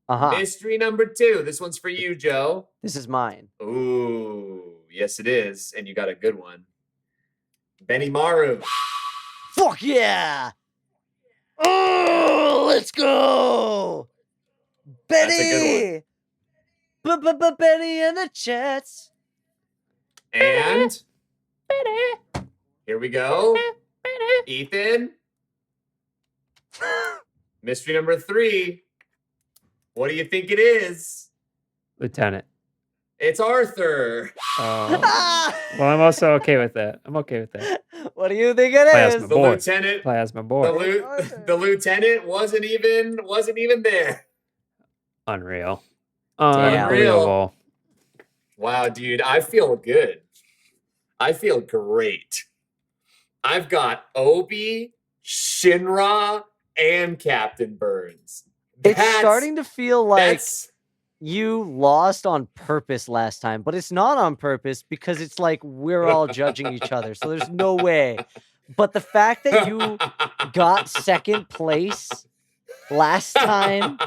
Uh-huh. Mystery number 2. This one's for you, Joe. This is mine. Ooh, yes, it is. And you got a good one. Benimaru. Fuck yeah! Oh, let's go! That's a Benny! Benny and the Jets. And here we go. Ethan. Mystery number 3. What do you think it is? Lieutenant. It's Arthur. Well, I'm also okay with that. I'm okay with that. What do you think it Plasma is? The boy. lieutenant. Plasma The, boy. the lieutenant wasn't even there. Unreal. Damn. Unbelievable. Wow, dude, I feel good. I feel great. I've got Obi, Shinra, and Captain Burns. It's starting to feel like that's you lost on purpose last time, but it's not on purpose because it's like we're all judging each other. So there's no way. But the fact that you got second place last time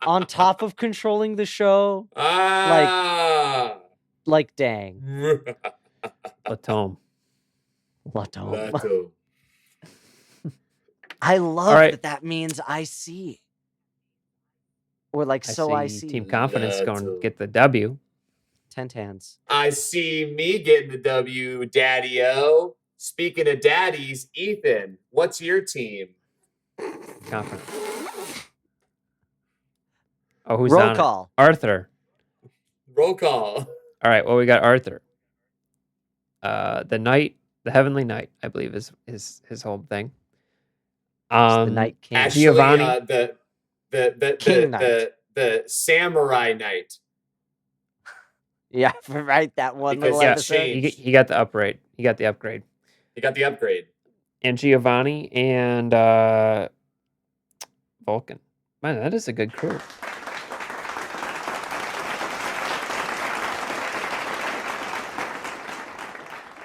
on top of controlling the show, like dang. Latome. Latome. Lato. I love All right. that means I see. Or like I see Team Confidence going to get the W. 10 hands. I see me getting the W, Daddy-O. Speaking of daddies, Ethan, what's your team? Confidence. Oh, who's Roll on call. it? Arthur. Roll call. All right, well, we got Arthur. The Knight, the Heavenly Knight, I believe is his whole thing. The Night King. Actually, Giovanni. the Samurai Knight. Yeah, right. That one Because little yeah, episode. changed. He got the upgrade. He got the upgrade. He got the upgrade. And Giovanni and Vulcan. Man, that is a good crew.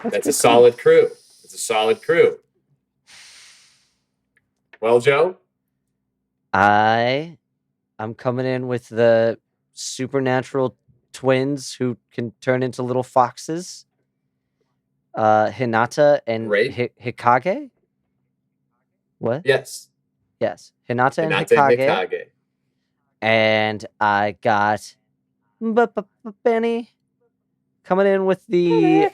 That's a solid crew. It's a solid crew. Well, Joe? I'm coming in with the supernatural twins who can turn into little foxes. Hinata and Hikage? What? Yes. Yes. Hinata and Hinata Hikage. and Hikage. And I got Benny coming in with the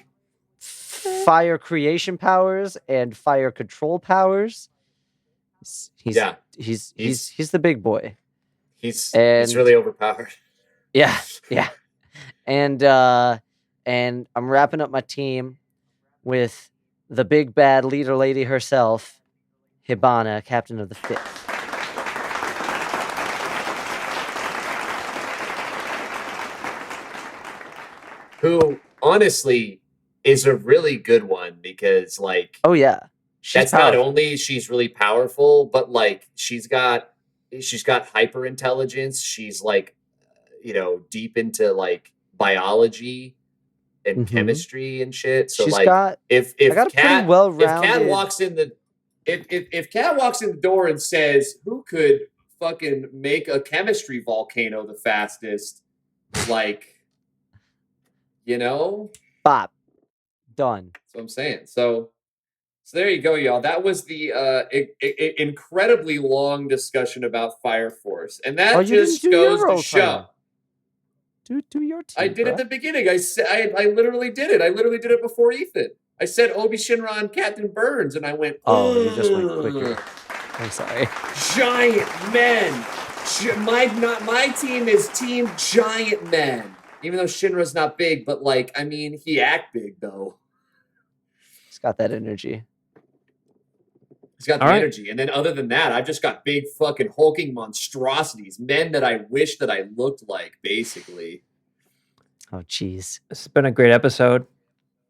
fire creation powers and fire control powers. He's the big boy. He's really overpowered. Yeah, yeah. And I'm wrapping up my team with the big bad leader lady herself, Hibana, captain of the 5th. Who honestly is a really good one because like oh yeah. That's not only she's really powerful, but like she's got hyper intelligence. She's like, deep into like biology and chemistry and shit. So she's like, got, if Kat walks in the door and says, "Who could fucking make a chemistry volcano the fastest?" Like, Bop, done. That's what I'm saying. So there you go, y'all. That was the incredibly long discussion about Fire Force, and that just goes to show. Do your team. I did at the beginning. I said I literally did it. I literally did it before Ethan. I said Obi Shinra and Captain Burns, and I went. Oh, you just went quicker. I'm sorry. Giant men. My team is Team Giant Men. Even though Shinra's not big, but like he act big though. He's got that energy. He's got the energy. And then other than that, I've just got big fucking hulking monstrosities. Men that I wish that I looked like, basically. Oh, jeez. This has been a great episode.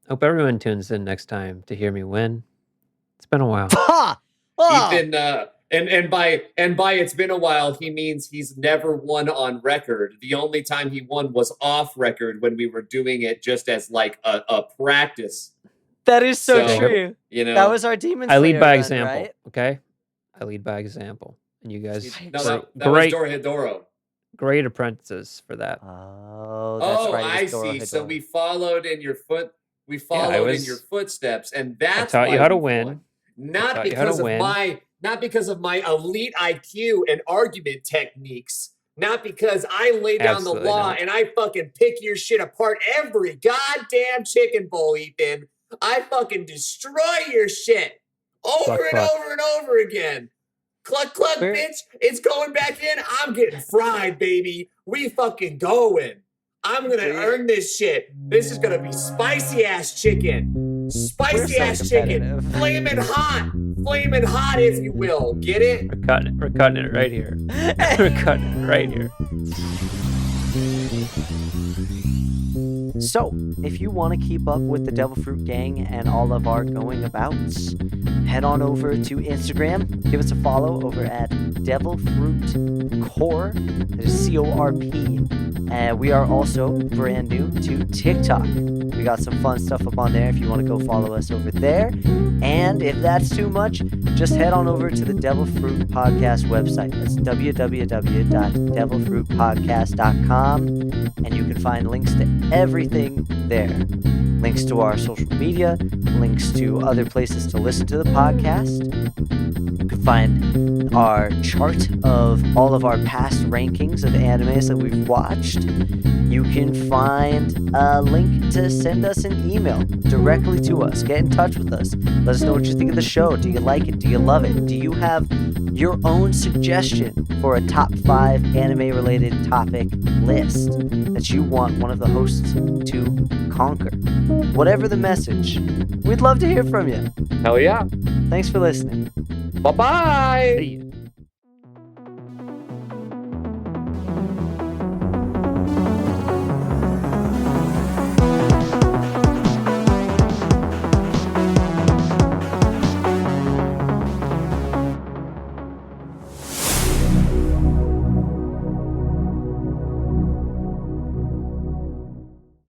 Hope everyone tunes in next time to hear me win. It's been a while. Ethan, and by it's been a while, he means he's never won on record. The only time he won was off record when we were doing it just as like a practice. That is so true. That was our Demon Slayer. I lead by run, example, right? okay? I lead by example. And you guys that was Dorohedoro. Great apprentices for that. Oh, that's right. I see. So we followed in your footsteps, and that's I taught you how to win. Won. Not because of my elite IQ and argument techniques. Not because I lay down the law and I fucking pick your shit apart every goddamn chicken bowl, Ethan. I fucking destroy your shit over and over again. Cluck, cluck, bitch. It's going back in. I'm getting fried, baby. We fucking going. I'm going to earn this shit. This is going to be spicy ass chicken. Spicy ass chicken. Flaming hot. Flaming hot, if you will. Get it? We're cutting it right here. We're cutting it right here. So, if you want to keep up with the Devilfruit gang and all of our going abouts, head on over to Instagram. Give us a follow over at Devilfruit Core. That is CORP. We are also brand new to TikTok. We got some fun stuff up on there if you want to go follow us over there. And if that's too much, just head on over to the Devilfruit Podcast website. That's www.devilfruitpodcast.com. And you can find links to everything there. links to our social media, links to other places to listen to the podcast. You can find our chart of all of our past rankings of animes that we've watched. You can find a link to send us an email directly to us. Get in touch with us. Let us know what you think of the show. Do you like it? Do you love it? Do you have your own suggestion for a top 5 anime-related topic list that you want one of the hosts to conquer? Whatever the message, we'd love to hear from you. Hell yeah. Thanks for listening. Bye-bye. See ya.